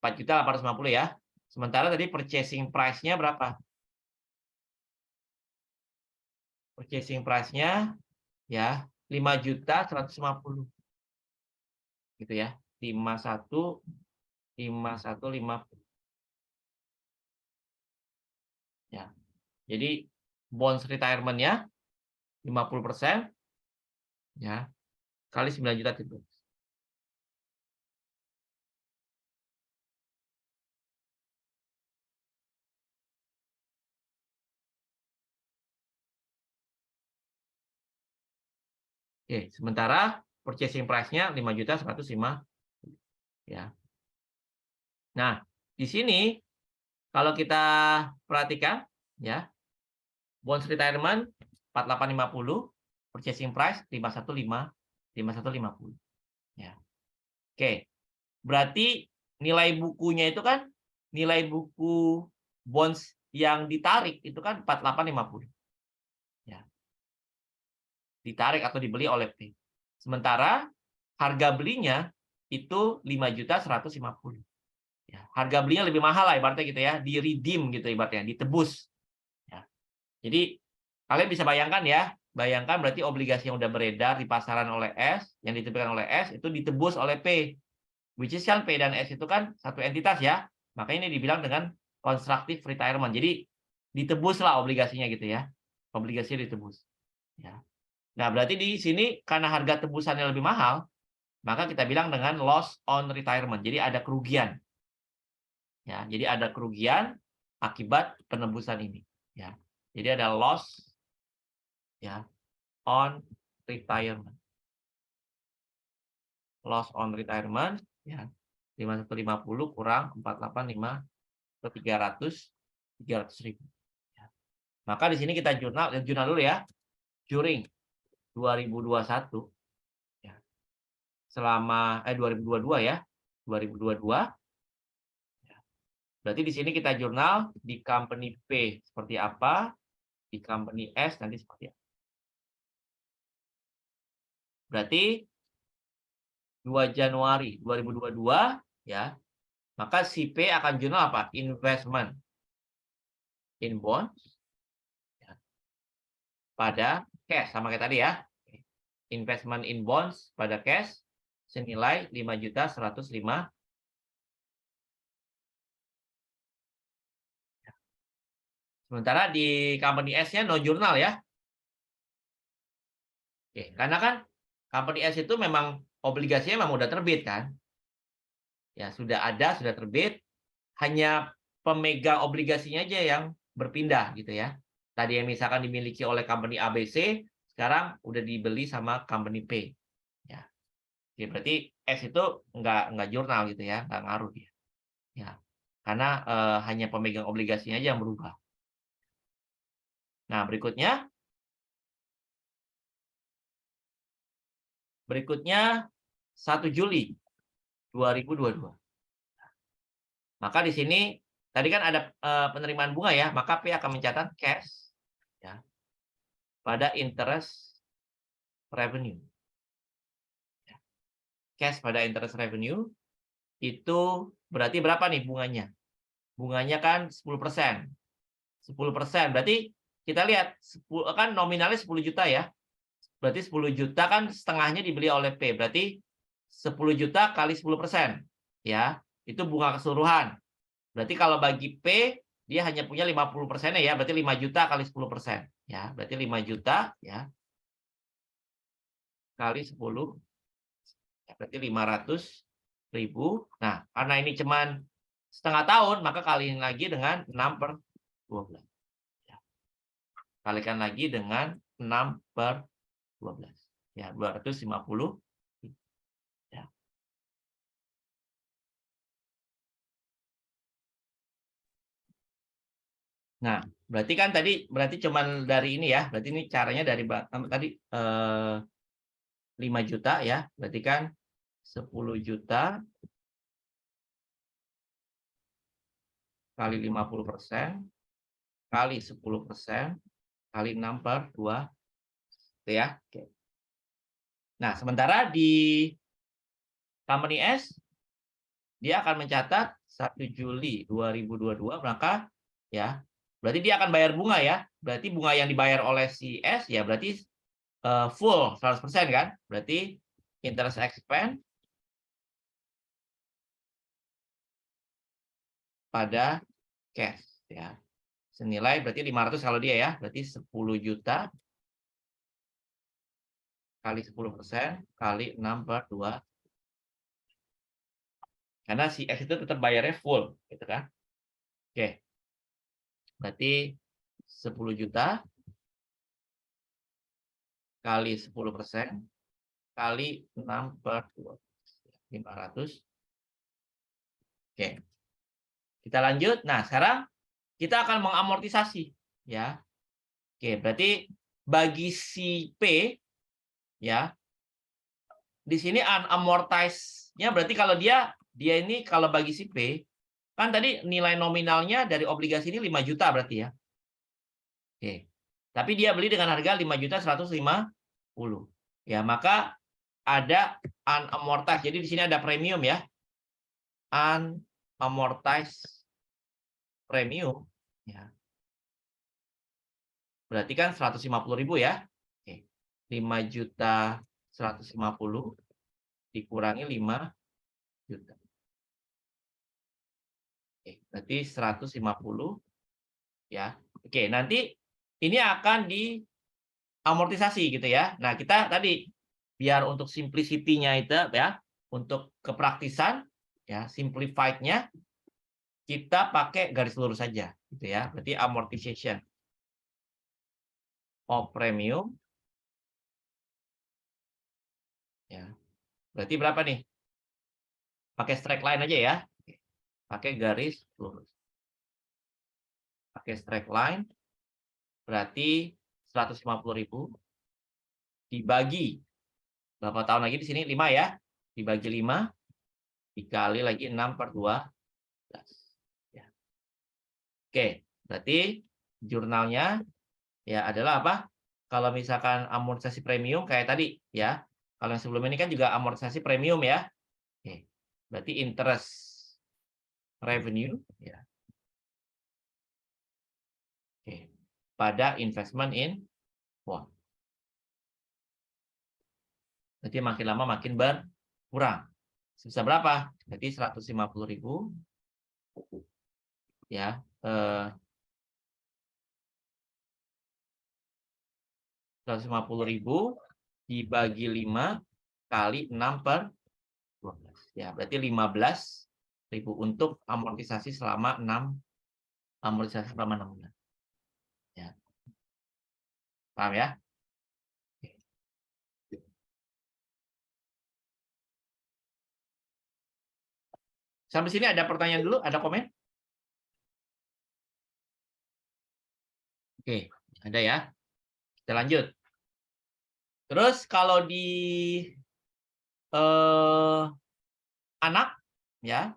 4.850 ya. Sementara tadi purchasing price-nya berapa? Purchasing price-nya ya 5.150. Gitu ya. 51.50. Ya. Jadi bonds retirement-nya 50% ya kali 9 juta itu. Oke, sementara purchasing price-nya 5.150 ya. Nah, di sini kalau kita perhatikan ya, bonds retirement 4850, purchasing price 515 ya. Oke. Berarti nilai bukunya itu kan nilai buku bonds yang ditarik itu kan 4850. Ya. Ditarik atau dibeli oleh P. Sementara harga belinya itu 5.150.000. Ya, harga belinya lebih mahal lah ibaratnya gitu ya, di redeem gitu ibaratnya, ditebus. Ya. Jadi kalian bisa bayangkan ya, bayangkan berarti obligasi yang udah beredar di pasaran oleh S, yang diterbitkan oleh S itu ditebus oleh P. Which is kan P dan S itu kan satu entitas ya. Makanya ini dibilang dengan constructive retirement. Jadi ditebuslah obligasinya gitu ya. Obligasinya ditebus. Ya. Nah, berarti di sini karena harga tebusannya lebih mahal, maka kita bilang dengan loss on retirement. Jadi ada kerugian. Ya, jadi ada kerugian akibat penebusan ini. Ya, jadi ada loss ya on retirement. Loss on retirement ya 5150 kurang 485 ke 300.000. Ya. Maka di sini kita jurnal dulu ya. During 2021 ya. Selama 2022 ya. 2022 ya. Berarti di sini kita jurnal di company P seperti apa, di company S nanti seperti apa. Berarti 2 Januari 2022 ya. Maka si P akan jurnal apa? Investment in bonds ya, pada cash sama kayak tadi ya. Investment in bonds pada cash senilai 5.105. Sementara di company S-nya no jurnal ya. Oke, karena kan company S itu memang obligasinya memang udah terbit kan. Ya, sudah ada, sudah terbit. Hanya pemegang obligasinya aja yang berpindah gitu ya. Tadi yang misalkan dimiliki oleh company ABC, sekarang udah dibeli sama company P. Ya. Jadi berarti S itu nggak jurnal gitu ya, nggak ngaruh dia. Ya. Karena hanya pemegang obligasinya aja yang berubah. Nah, berikutnya 1 Juli 2022. Maka di sini tadi kan ada penerimaan bunga ya, maka P akan mencatat cash ya pada interest revenue. Cash pada interest revenue itu berarti berapa nih bunganya? Bunganya kan 10%. 10%. Berarti kita lihat kan nominalnya 10 juta ya. Berarti 10 juta kan setengahnya dibeli oleh P. Berarti 10 juta kali 10%. Ya, itu bunga keseluruhan. Berarti kalau bagi P, dia hanya punya 50% ya. Berarti 5 juta kali 10%. Ya, berarti 5 juta ya kali 10. Ya, berarti 500.000. Nah, karena ini cuman setengah tahun, maka kaliin lagi dengan 6/12. Ya. Kalikan lagi dengan 6/12. Ya, 250. Ya. Nah, berarti kan tadi cuman dari ini ya. Berarti ini caranya dari tadi 5 juta ya. Berarti kan 10 juta kali 50% kali 10% kali 6/2. Itu ya. Oke. Nah, sementara di company S dia akan mencatat 1 Juli 2022 maka ya berarti dia akan bayar bunga ya. Berarti bunga yang dibayar oleh si S ya berarti full 100% kan? Berarti interest expense pada cash ya. Senilai berarti 500 kalau dia ya. Berarti 10 juta kali 10% kali 6/2. Karena si S itu tetap bayarnya full gitu kan. Oke. Berarti 10 juta kali 10% kali 6/2. 500. Oke. Kita lanjut. Nah, sekarang kita akan mengamortisasi ya. Oke, berarti bagi si P ya. Di sini unamortized-nya berarti kalau dia ini kalau bagi si P kan tadi nilai nominalnya dari obligasi ini 5 juta berarti ya. Oke. Tapi dia beli dengan harga 5.150.000. Ya, maka ada unamortized. Jadi di sini ada premium ya. Unamortized premium ya. Berarti kan 150.000 ya. Oke. 5.150.000 dikurangi 5 juta. Oke, berarti 150 ya. Oke, nanti ini akan diamortisasi gitu ya. Nah, kita tadi biar untuk simplicity-nya itu ya, untuk kepraktisan ya, simplified-nya kita pakai garis lurus saja gitu ya. Berarti amortization of premium ya. Berarti berapa nih? Pakai straight line aja ya. Pakai garis lurus. Pakai straight line berarti 150.000 dibagi berapa tahun lagi di sini 5 ya. Dibagi 5 dikali lagi 6/12 ya. Oke, berarti jurnalnya ya adalah apa? Kalau misalkan amortisasi premium kayak tadi ya. Kalau yang sebelum ini kan juga amortisasi premium ya. Oke. Berarti interest revenue ya. Oke. Pada investment in bond. Berarti makin lama makin berkurang. Sebesar berapa? Berarti 150.000 ya. 150.000 dibagi 5 kali 6/12 ya. Berarti 15.000 untuk amortisasi selama 6 bulan. Ya. Paham ya? Sampai sini ada pertanyaan dulu? Ada komen? Oke, ada ya. Kita lanjut. Terus kalau di anak, ya,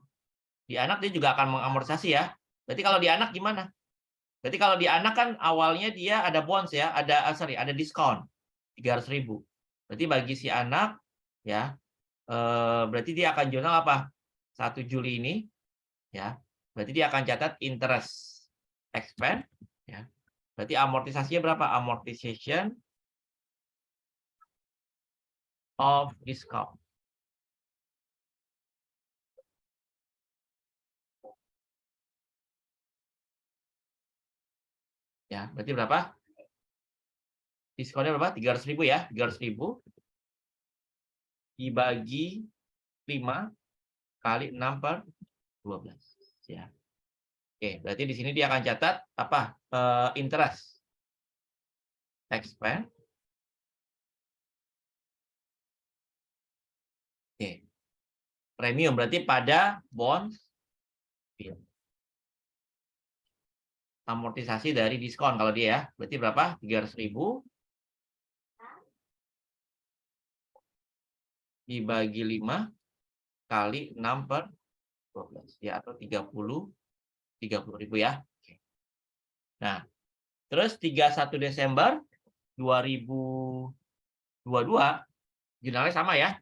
di anak dia juga akan mengamortisasi ya. Berarti kalau di anak gimana? Berarti kalau di anak kan awalnya dia ada bonds ya, ada diskon 300.000. Berarti bagi si anak, ya, berarti dia akan jurnal apa? 1 Juli ini, ya. Berarti dia akan catat interest expense, ya. Berarti amortisasinya berapa? Amortization of discount. Ya, berarti berapa? Diskonnya berapa? 300.000 ya, 300.000 dibagi 5 kali 6/12 ya. Oke, berarti di sini dia akan catat apa? Interest expense. Oke. Premium berarti pada bonds amortisasi dari diskon kalau dia ya. Berarti berapa? 300.000 dibagi 5 kali 6/12 ya, atau 30.000 ya. Oke. Nah, terus 31 Desember 2022 jurnalnya sama ya.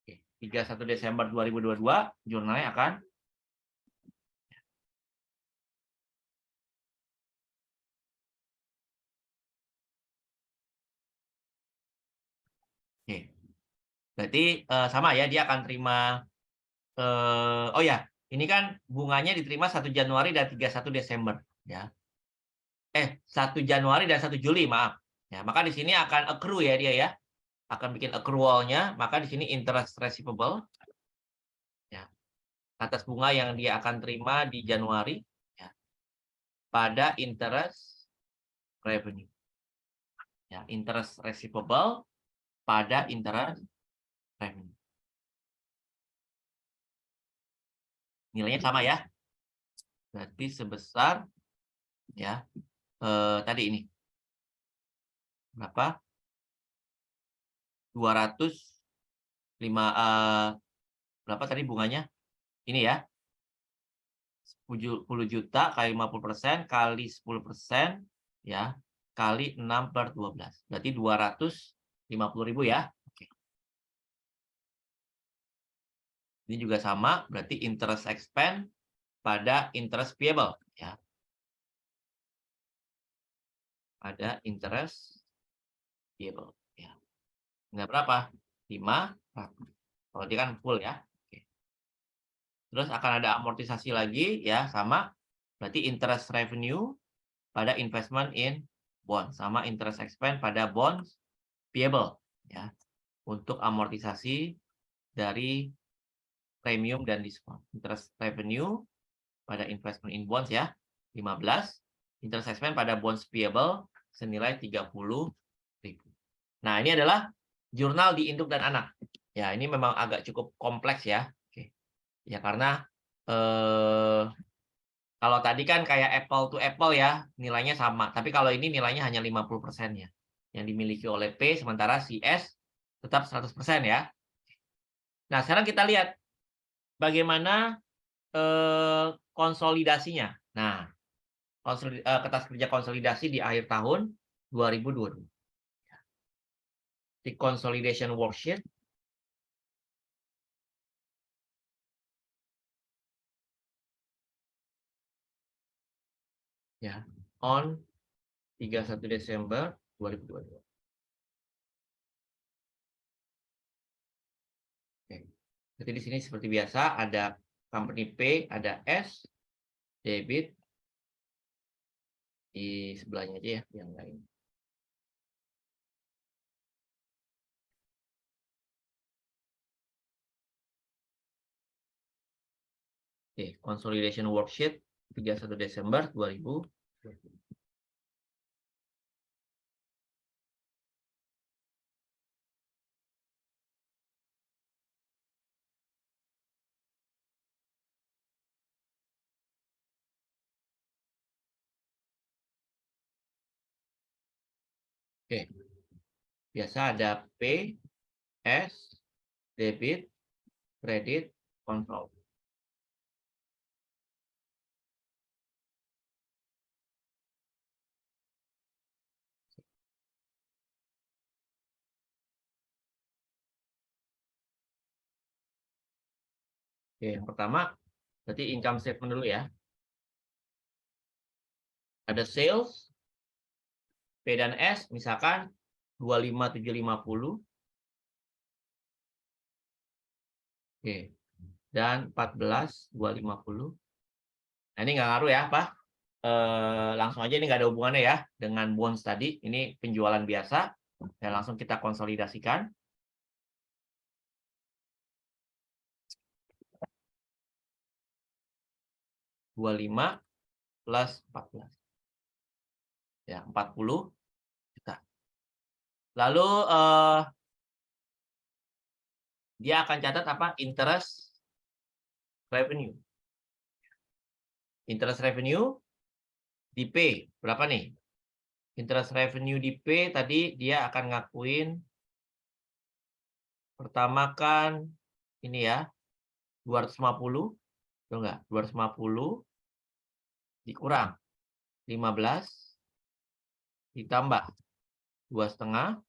Oke, 31 Desember 2022 jurnalnya akan oke. Berarti sama ya, dia akan terima oh ya, ini kan bunganya diterima 1 Januari dan 31 Desember ya. 1 Januari dan 1 Juli, maaf. Ya, maka di sini akan accrue ya dia ya. Akan bikin accrual-nya, maka di sini interest receivable ya. Atas bunga yang dia akan terima di Januari ya, pada interest revenue. Ya, interest receivable pada interest revenue. Nilainya sama ya. Berarti sebesar ya tadi ini berapa? 205 berapa tadi bunganya? Ini ya. 10 juta kali 50% kali 10% ya, kali 6/12. Berarti 250.000 ya. Ini juga sama, berarti interest expense pada interest payable, ya. Pada interest payable, ya. Nggak berapa? 5. Kalau dia kan full ya. Oke. Terus akan ada amortisasi lagi, ya, sama. Berarti interest revenue pada investment in bond, sama interest expense pada bonds payable, ya. Untuk amortisasi dari premium dan diskon. Interest revenue pada investment in bonds, ya, 15. Interest expense pada bonds payable senilai 30.000. Nah, ini adalah jurnal di induk dan anak. Ya, ini memang agak cukup kompleks ya. Oke. Ya, karena kalau tadi kan kayak apple to apple ya, nilainya sama. Tapi kalau ini nilainya hanya 50% ya. Yang dimiliki oleh P, sementara si S tetap 100% ya. Nah, sekarang kita lihat bagaimana konsolidasinya. Nah, kertas kerja konsolidasi di akhir tahun 2022. Di consolidation worksheet. Ya, on 31 Desember 2022. Oke. Jadi di sini seperti biasa ada company P, ada S, debit, di sebelahnya aja ya, yang lain. Oke, consolidation worksheet 31 Desember 2020. Oke. Biasa ada P, S, debit, kredit, kontrol. Oke, yang pertama berarti income statement dulu ya. Ada sales, P dan S misalkan 25.750. Oke. Dan 14.250. Nah, ini nggak ngaruh ya, Pak. Langsung aja, ini nggak ada hubungannya ya dengan bonds tadi. Ini penjualan biasa. Dan langsung kita konsolidasikan. 25 plus 14. Ya, 40 juta. Lalu dia akan catat apa? Interest revenue. Interest revenue di P berapa nih? Interest revenue di P tadi dia akan ngakuin pertama kan ini ya 250, betul nggak? 250 dikurang 15 ditambah 2,5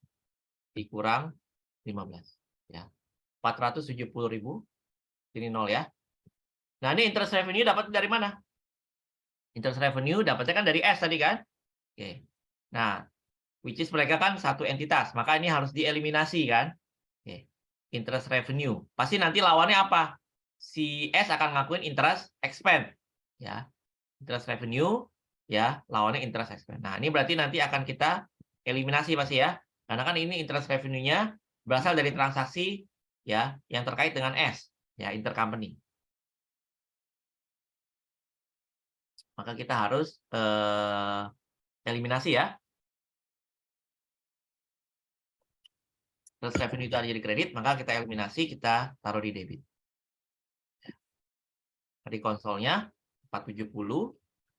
dikurang 15 ya. 470.000 ini 0 ya. Nah, ini interest revenue dapat dari mana? Interest revenue dapatnya kan dari S tadi kan? Oke. Nah, which is mereka kan satu entitas, maka ini harus dieliminasi kan? Oke. Interest revenue. Pasti nanti lawannya apa? Si S akan ngakuin interest expense. Ya. Interest revenue, ya, lawannya interest expense. Nah, ini berarti nanti akan kita eliminasi pasti ya. Karena kan ini interest revenue-nya berasal dari transaksi ya yang terkait dengan S, ya, intercompany. Maka kita harus eliminasi ya. Terus revenue itu ada jadi kredit, maka kita eliminasi, kita taruh di debit. Tadi konsolnya 470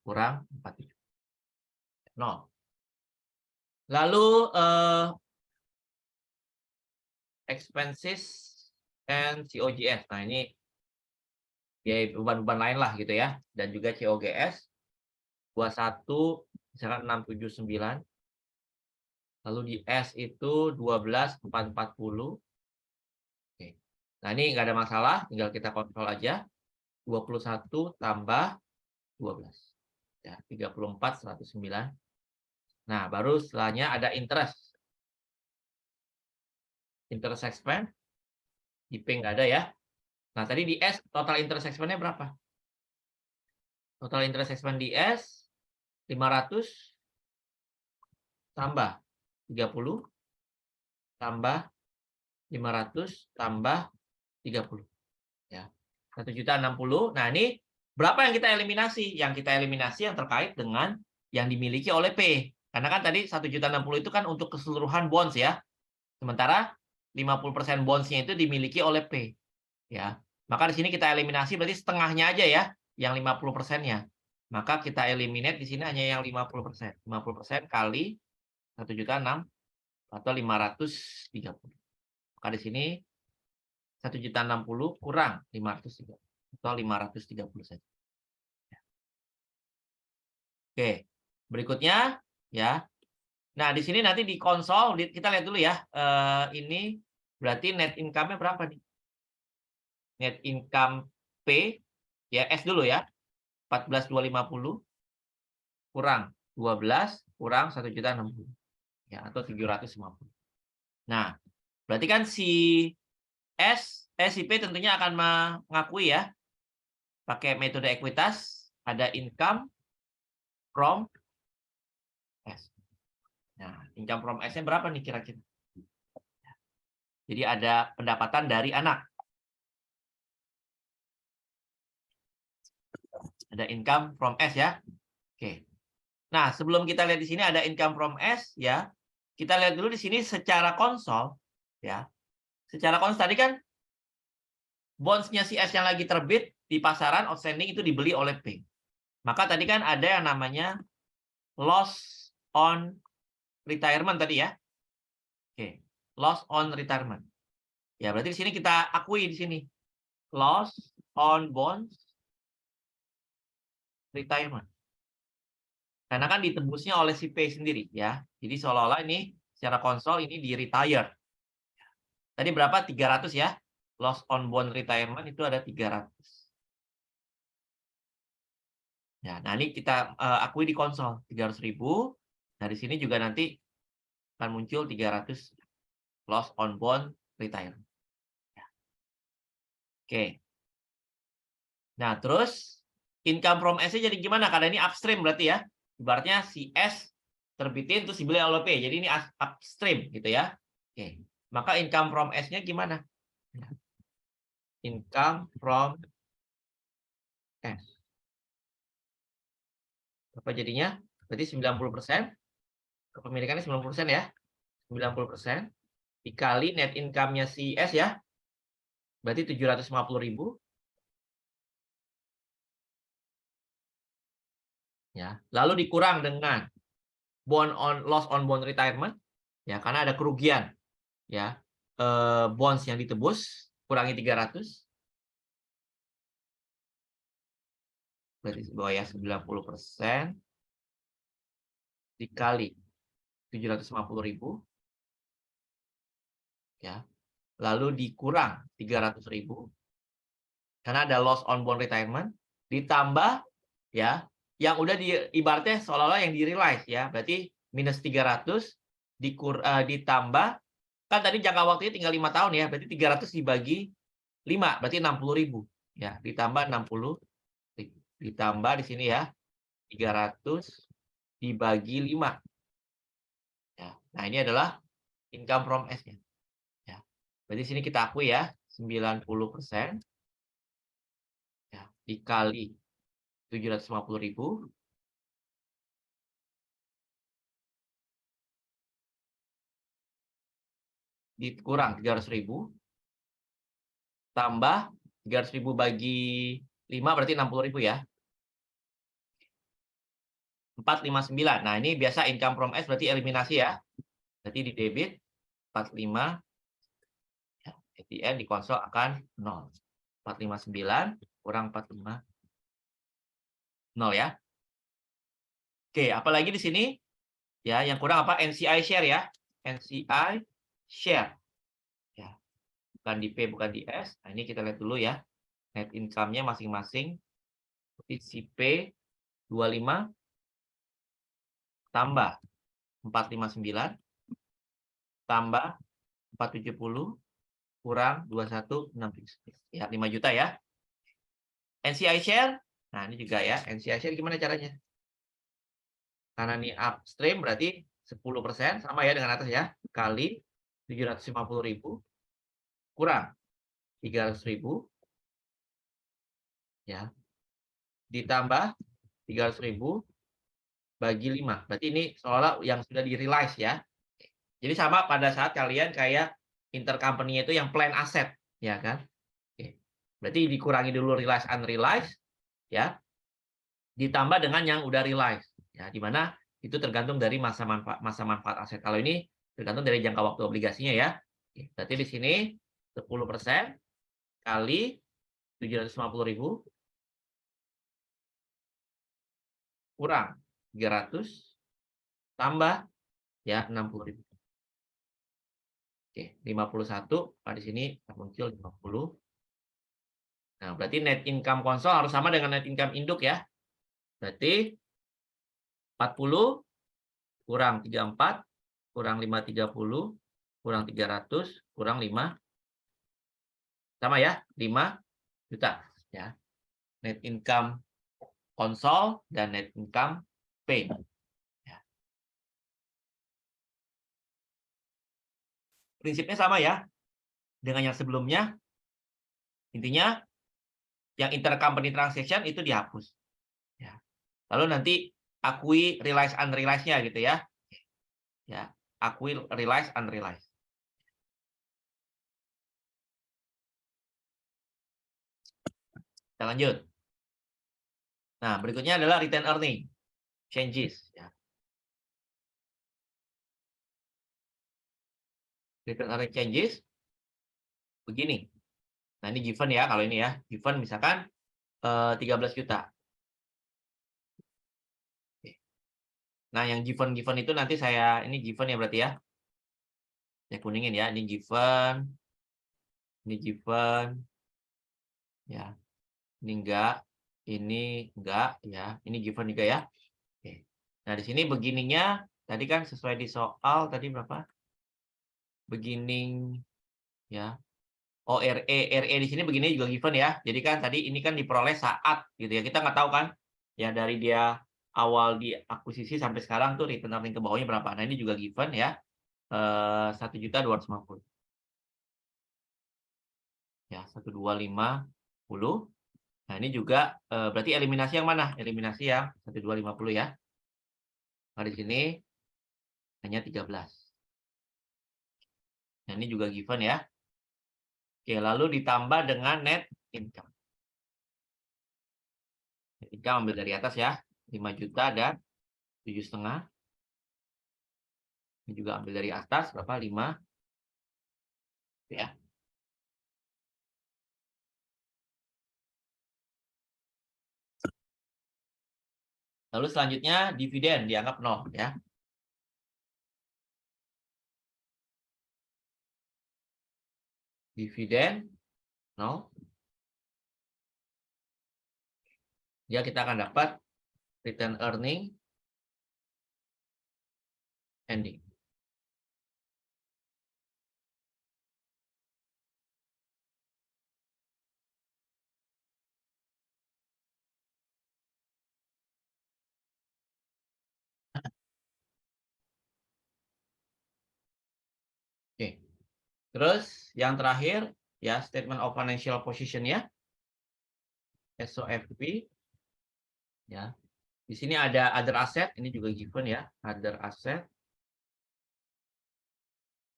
kurang 47. 0. Lalu expenses and COGS. Nah, ini ya beban-beban lain lah gitu ya. Dan juga COGS 21 misalkan 679. Lalu di S itu 12.440. Oke. Nah, ini nggak ada masalah, tinggal kita kontrol aja. 21 tambah 12. Ya, 34, 109. Nah, baru setelahnya ada interest. Interest expense. Di P nggak ada ya. Nah, tadi di S, total interest expense-nya berapa? Total interest expense di S, 500 tambah 30 tambah 500 tambah 30. Ya. 1.060. Nah, ini berapa yang kita eliminasi? Yang kita eliminasi yang terkait dengan yang dimiliki oleh P. Karena kan tadi 1.060 itu kan untuk keseluruhan bonds ya. Sementara 50% bonds-nya itu dimiliki oleh P. Ya. Maka di sini kita eliminasi berarti setengahnya aja ya, yang 50%-nya. Maka kita eliminate di sini hanya yang 50%. 50% kali 1.006 atau 530. Maka di sini 1.060 kurang 530 atau 530 saja. Oke, berikutnya ya. Nah, di sini nanti di konsol kita lihat dulu ya. Ini berarti net income-nya berapa nih? Net income P ya, S dulu ya. 14.250 kurang 12 kurang 1.060 ya, atau 750. Nah, berarti kan si si P tentunya akan mengakui ya, pakai metode ekuitas, ada income from S. Nah, income from S-nya berapa nih kira-kira? Jadi ada pendapatan dari anak. Ada income from S ya. Oke. Nah, sebelum kita lihat di sini ada income from S ya. Kita lihat dulu di sini secara konsol ya. Secara konsol tadi kan bonds-nya si S yang lagi terbit di pasaran outstanding itu dibeli oleh P. Maka tadi kan ada yang namanya loss on retirement tadi ya. Oke, loss on retirement. Ya, berarti di sini kita akui di sini loss on bonds retirement. Karena kan ditebusnya oleh si P sendiri ya. Jadi seolah-olah ini secara konsol ini di retire. Tadi berapa? 300 ya. Loss on bond retirement itu ada 300. Ya, nah ini kita akui di konsol 300.000. Nah, di sini juga nanti akan muncul 300 loss on bond retirement. Ya. Oke. Nah, terus income from S-nya jadi gimana? Karena ini upstream berarti ya. Ibaratnya si S terbitin terus dibeli oleh P. Jadi ini upstream gitu ya. Oke. Maka income from S-nya gimana? Income from S. Apa jadinya? Berarti 90%. Kepemilikannya 90% ya. 90% dikali net income-nya si S ya. Berarti 750.000. Ya. Lalu dikurang dengan loss on bond retirement ya, karena ada kerugian ya. Bonds yang ditebus kurangi 300. Berarti bawah ya 90% dikali 750.000 ya. Lalu dikurang 300.000 karena ada loss on bond retirement ditambah ya yang udah ibaratnya seolah-olah yang di realize ya. Berarti minus 300 ditambah kan tadi jangka waktunya tinggal 5 tahun ya. Berarti 300 dibagi 5 berarti 60.000 ya, ditambah 60 ditambah di sini ya 300 dibagi 5 ya. Nah, ini adalah income from S-nya ya. Berarti sini kita akui ya 90% ya dikali 750.000 dikurang 300.000 tambah 300.000 bagi 5 berarti 60.000 ya. 459. Nah, ini biasa income from S berarti eliminasi ya. Berarti di debit 45 ya, ATM di konsol akan 0. 459 kurang 45 0 ya. Oke, apalagi di sini ya yang kurang apa? NCI share ya. NCI share. Ya. bukan di P, bukan di S. Nah, ini kita lihat dulu ya. Net income-nya masing-masing. Si P 25 tambah 459 tambah 470 kurang 2169. Ya, 5 juta ya. NCI share. Nah, ini juga ya. NCI share gimana caranya? Karena ini upstream berarti 10% sama ya dengan atas ya. Kali 750.000 kurang 300.000 ya. Ditambah 300.000 bagi 5. Berarti ini seolah yang sudah di-realize ya. Jadi sama pada saat kalian kayak intercompany itu yang plan aset, ya kan? Oke. Berarti dikurangi dulu realize unrealized ya. Ditambah dengan yang udah realize ya, di mana itu tergantung dari masa manfaat aset. Kalau ini tergantung dari jangka waktu obligasinya ya. Oke. Berarti di sini 10% kali 750.000 kurang 300 tambah ya 60.000. Oke, 51. Nah, di sini muncul 50. Nah, berarti net income konsol harus sama dengan net income induk ya. Berarti 40 kurang 34 kurang 530 kurang 300 kurang 5 sama ya, 5 juta ya. Net income konsol dan net income P. Ya. Prinsipnya sama ya dengan yang sebelumnya. Intinya yang intercompany transaction itu dihapus. Ya. Lalu nanti akui realize unrealized-nya gitu ya. Ya, akui realize unrealized. Kita lanjut. Nah, berikutnya adalah return earning changes ya. Return earning changes begini. Nah, ini given ya kalau ini ya. Given misalkan 13 juta. Nah, yang given itu nanti ini given ya berarti ya. Saya kuningin ya, ini given ya. Ini enggak ya. Ini given juga ya. Oke. Nah, di sini begininya tadi kan sesuai di soal tadi berapa? Beginning ya. Oh, RE di sini begini juga given ya. Jadi kan tadi ini kan diperoleh saat gitu ya. Kita nggak tahu kan ya dari dia awal di akuisisi sampai sekarang tuh return earning ke bawahnya berapa. Nah, ini juga given ya. 1.250. Ya, 1.250. Nah, ini juga berarti eliminasi yang mana? Eliminasi yang 1.250 ya. Nah, di sini hanya 13. Nah, ini juga given ya. Oke, lalu ditambah dengan net income. Net income ambil dari atas ya. 5 juta dan 7,5. Ini juga ambil dari atas berapa? 5 ya. Lalu selanjutnya dividen dianggap 0 ya. Dividen 0. Ya, kita akan dapat return earning ending. Oke. Terus yang terakhir ya statement of financial position ya. SOFP ya. Di sini ada other asset, ini juga given ya, other asset.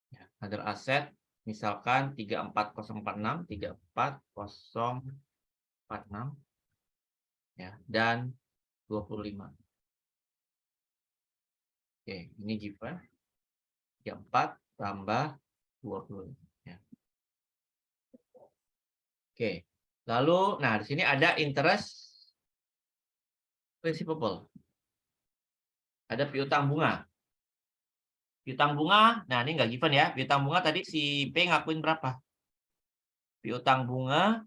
Ya, other asset misalkan 34046, 34046 ya dan 25. Oke, ini given. 34 tambah 20 ya. Oke. Lalu nah di sini ada interest receivable. Ada piutang bunga. Piutang bunga, nah ini nggak given ya. Piutang bunga tadi si P ngakuin berapa? piutang bunga,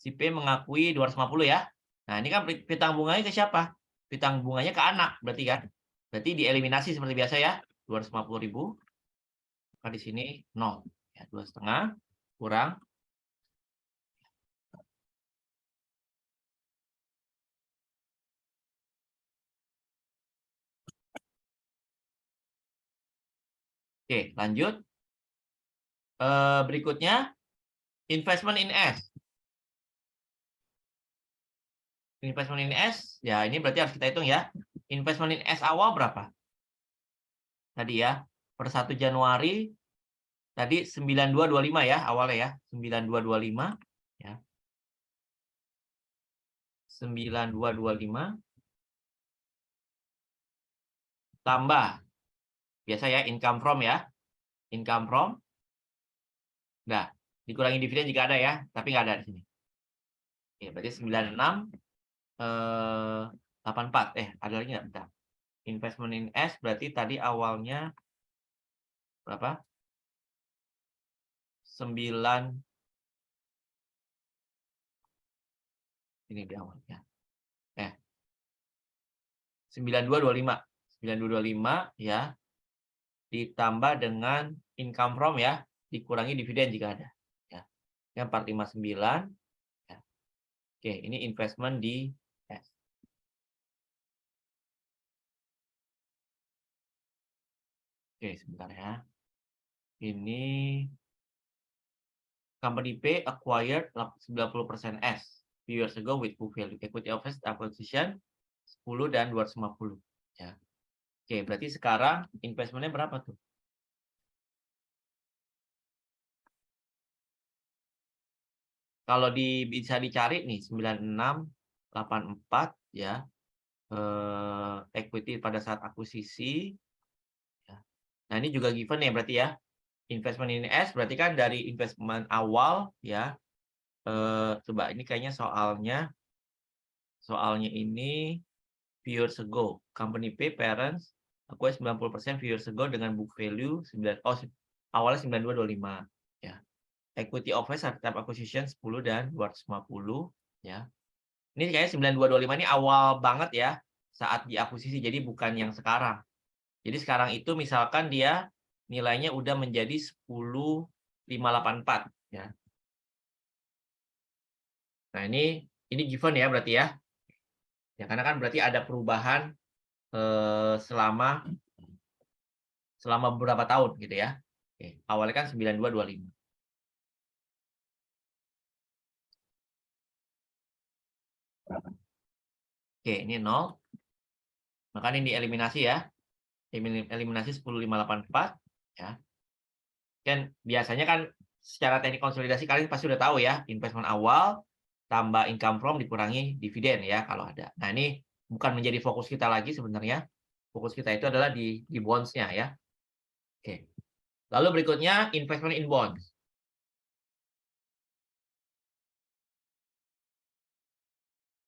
si P mengakui 250 ya. Nah, ini kan piutang bunganya ke siapa? Piutang bunganya ke anak, berarti kan? Berarti dieliminasi seperti biasa ya. 250.000. Maka di sini 0. Ya, 2,5 kurang. Oke, lanjut. Berikutnya, investment in S. Investment in S, ya ini berarti harus kita hitung ya. Investment in S awal berapa? Tadi ya, per 1 Januari, tadi 9225 ya awalnya ya. 9225 ya. 9225 tambah biasa ya income from ya. Income from. Nah, dikurangi dividen jika ada ya, tapi nggak ada di sini. Oke, berarti 96 84. Ada lagi nggak? Bentar. Investment in S berarti tadi awalnya berapa? 9 ini di awal ya. 9225. 9225 ya. Ditambah dengan income from ya, dikurangi dividen jika ada. Ya. Yang 459 ya. Oke, ini investment di S. Oke, sebentar ya. Ini company P acquired 90% S few years ago with book value equity of acquisition 10 dan 250 ya. Oke, berarti sekarang investmentnya berapa tuh? Kalau bisa dicari nih 9684 ya. Equity pada saat akuisisi ya. Nah, ini juga given ya berarti ya. Investment in S berarti kan dari investment awal ya. Coba ini kayaknya soalnya ini few years ago. Company P parents acquire 90% few years ago dengan book value awalnya 9225 ya. Equity of at time acquisition 10 dan 250 ya. Ini kayaknya 9225 ini awal banget ya saat diakuisisi, jadi bukan yang sekarang. Jadi sekarang itu misalkan dia nilainya udah menjadi 10.584 ya. Nah, ini given ya berarti ya. Ya karena kan berarti ada perubahan selama beberapa tahun gitu ya. Oke, awalnya kan 9225. Oke, ini 0. Maka ini dieliminasi ya. Eliminasi 10.584 ya. Kan biasanya kan secara teknik konsolidasi kalian pasti udah tahu ya, investment awal tambah income from dikurangi dividen ya kalau ada. Nah, ini bukan menjadi fokus kita lagi sebenarnya. Fokus kita itu adalah di bonds-nya ya. Oke. Lalu berikutnya investment in bonds.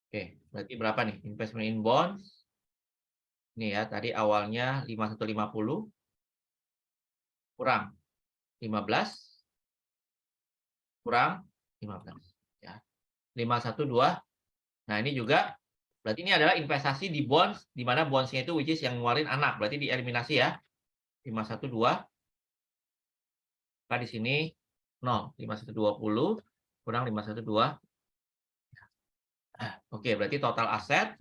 Oke, berarti berapa nih investment in bonds? Ini ya, tadi awalnya 5150 kurang 15 kurang 15 ya. 512. Nah, ini juga berarti ini adalah investasi di bonds di mana bonds-nya itu which is yang ngeluarin anak. Berarti dieliminasi ya. 512 maka di sini 0, 5120 kurang 512. Oke, berarti total aset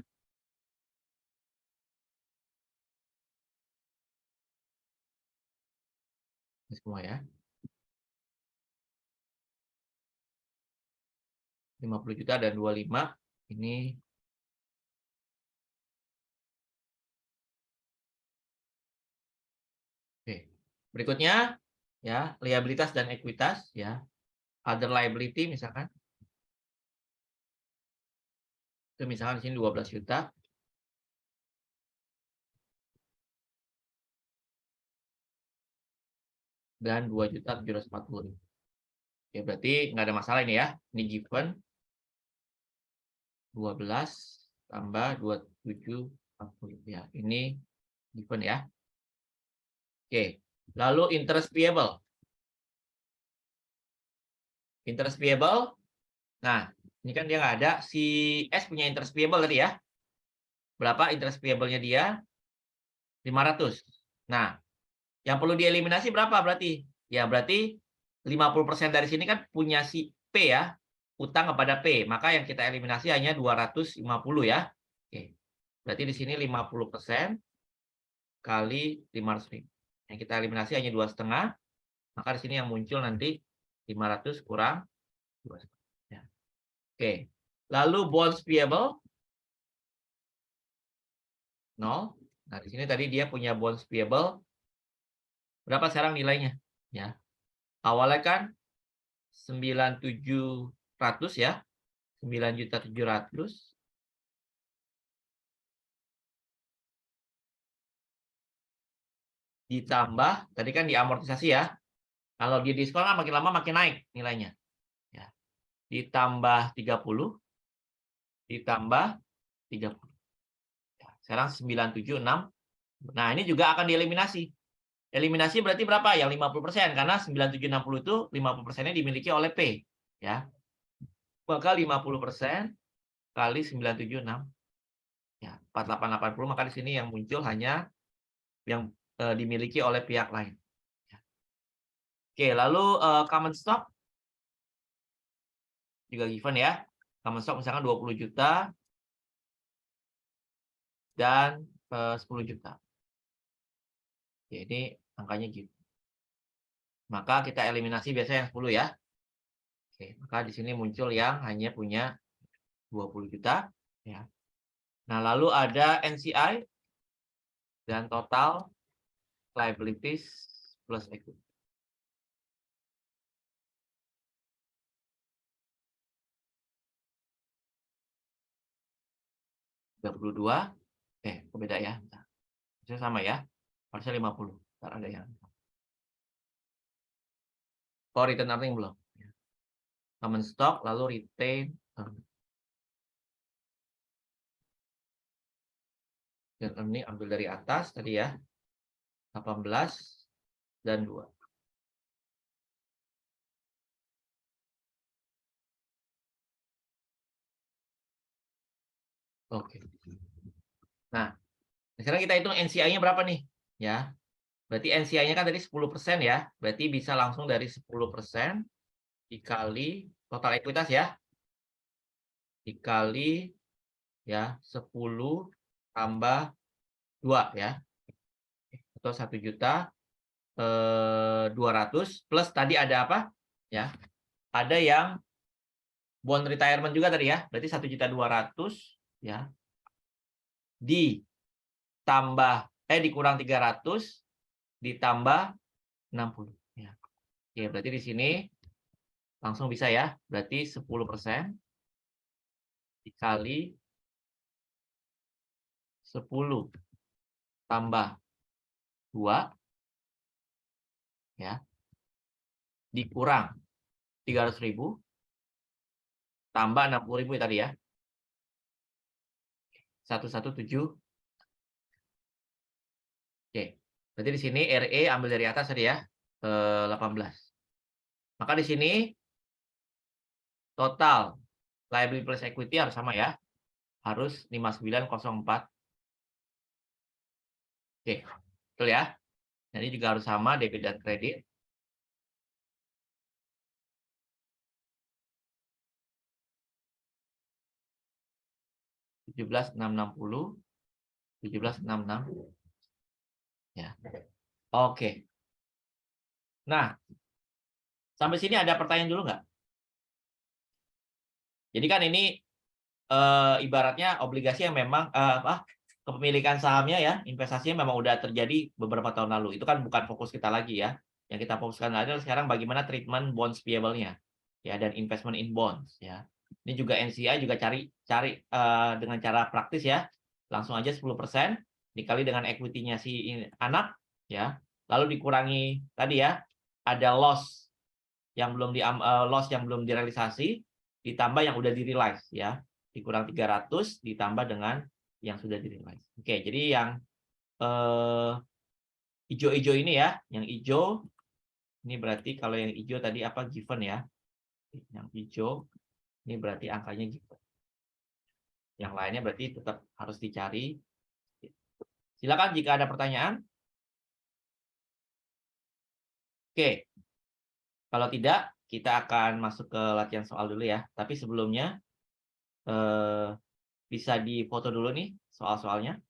ini semua ya. 50 juta dan 25 ini oke. Berikutnya ya, liabilitas dan ekuitas ya. Other liability misalkan. Itu misalkan di sini 12 juta. Dan 2.740.000. Oke, berarti nggak ada masalah ini ya. Ini given 12 tambah 2740 ya. Ini given ya. Oke. Lalu interest payable. Interest payable. Nah, ini kan dia nggak ada. Si S punya interest payable tadi ya. Berapa interest payable-nya dia? 500. Nah, yang perlu dieliminasi berapa berarti? Ya, berarti 50% dari sini kan punya si P ya. Utang kepada P. Maka yang kita eliminasi hanya 250 ya. Oke. Berarti di sini 50% kali 500.000. Yang kita eliminasi hanya 2,5. Maka di sini yang muncul nanti 500 kurang 2,5. Ya. Oke. Lalu bonds payable 0. Nah, di sini tadi dia punya bonds payable berapa sekarang nilainya? Ya. Awalnya kan 9.700 ya. 9.700.000 ditambah tadi kan diamortisasi ya. Kalau di diskon kan makin lama makin naik nilainya. Ya. Ditambah 30 ditambah 30. Ya, sekarang 976. Nah, ini juga akan dieliminasi. Eliminasi berarti berapa? Yang 50% karena 9760 itu 50%-nya dimiliki oleh P, ya. Maka 50% kali 976 ya, 4880, maka di sini yang muncul hanya yang dimiliki oleh pihak lain. Ya. Oke, lalu common stock juga given ya. Common stock misalkan 20 juta dan 10 juta. Jadi angkanya gitu. Maka kita eliminasi biasanya yang 10 ya. Oke, maka di sini muncul yang hanya punya 20 juta ya. Nah, lalu ada NCI dan total liabilities plus equity. Kok beda ya? Harusnya sama ya. Harusnya 50. Ntar ada yang. Oh, return earning belum. Common stock, lalu retain earning. Dan earning ambil dari atas tadi ya. 18 dan 2. Oke. Nah, sekarang kita hitung NCI-nya berapa nih? Ya. Berarti NCI-nya kan tadi 10% ya. Berarti bisa langsung dari 10% dikali total ekuitas ya. Dikali ya 10 tambah 2 ya. Atau 1.200.000 plus tadi ada apa? Ya. Ada yang bond retirement juga tadi ya. Berarti 1.200.000 ya. Dikurang 300 ditambah 60 ya. Oke, berarti di sini langsung bisa ya. Berarti 10% dikali 10 tambah 2 ya. Dikurang 300.000 tambah 60.000 tadi ya. 117. Oke. Berarti di sini RE ambil dari atas tadi ya. 18. Maka di sini total liability plus equity harus sama ya. Harus 5904. Oke. Betul ya. Jadi juga harus sama debit dan kredit. (17.660) 17.66 ya. Oke. Nah, sampai sini ada pertanyaan dulu nggak? Jadi kan ini ibaratnya obligasi yang memang kepemilikan sahamnya ya, investasinya memang udah terjadi beberapa tahun lalu. Itu kan bukan fokus kita lagi ya. Yang kita fokuskan adalah sekarang bagaimana treatment bonds payable-nya ya, dan investment in bonds ya. Ini juga NCI juga cari dengan cara praktis ya. Langsung aja 10% dikali dengan equity-nya si anak ya. Lalu dikurangi tadi ya, ada loss yang belum direalisasi ditambah yang udah di-realize ya. Dikurang 300 ditambah dengan yang sudah di-realize. Oke, jadi yang hijau-hijau ini ya, yang hijau ini berarti kalau yang hijau tadi apa given ya. Yang hijau ini berarti angkanya gitu. Yang lainnya berarti tetap harus dicari. Silakan jika ada pertanyaan. Oke, kalau tidak kita akan masuk ke latihan soal dulu ya. Tapi sebelumnya bisa difoto dulu nih soal-soalnya.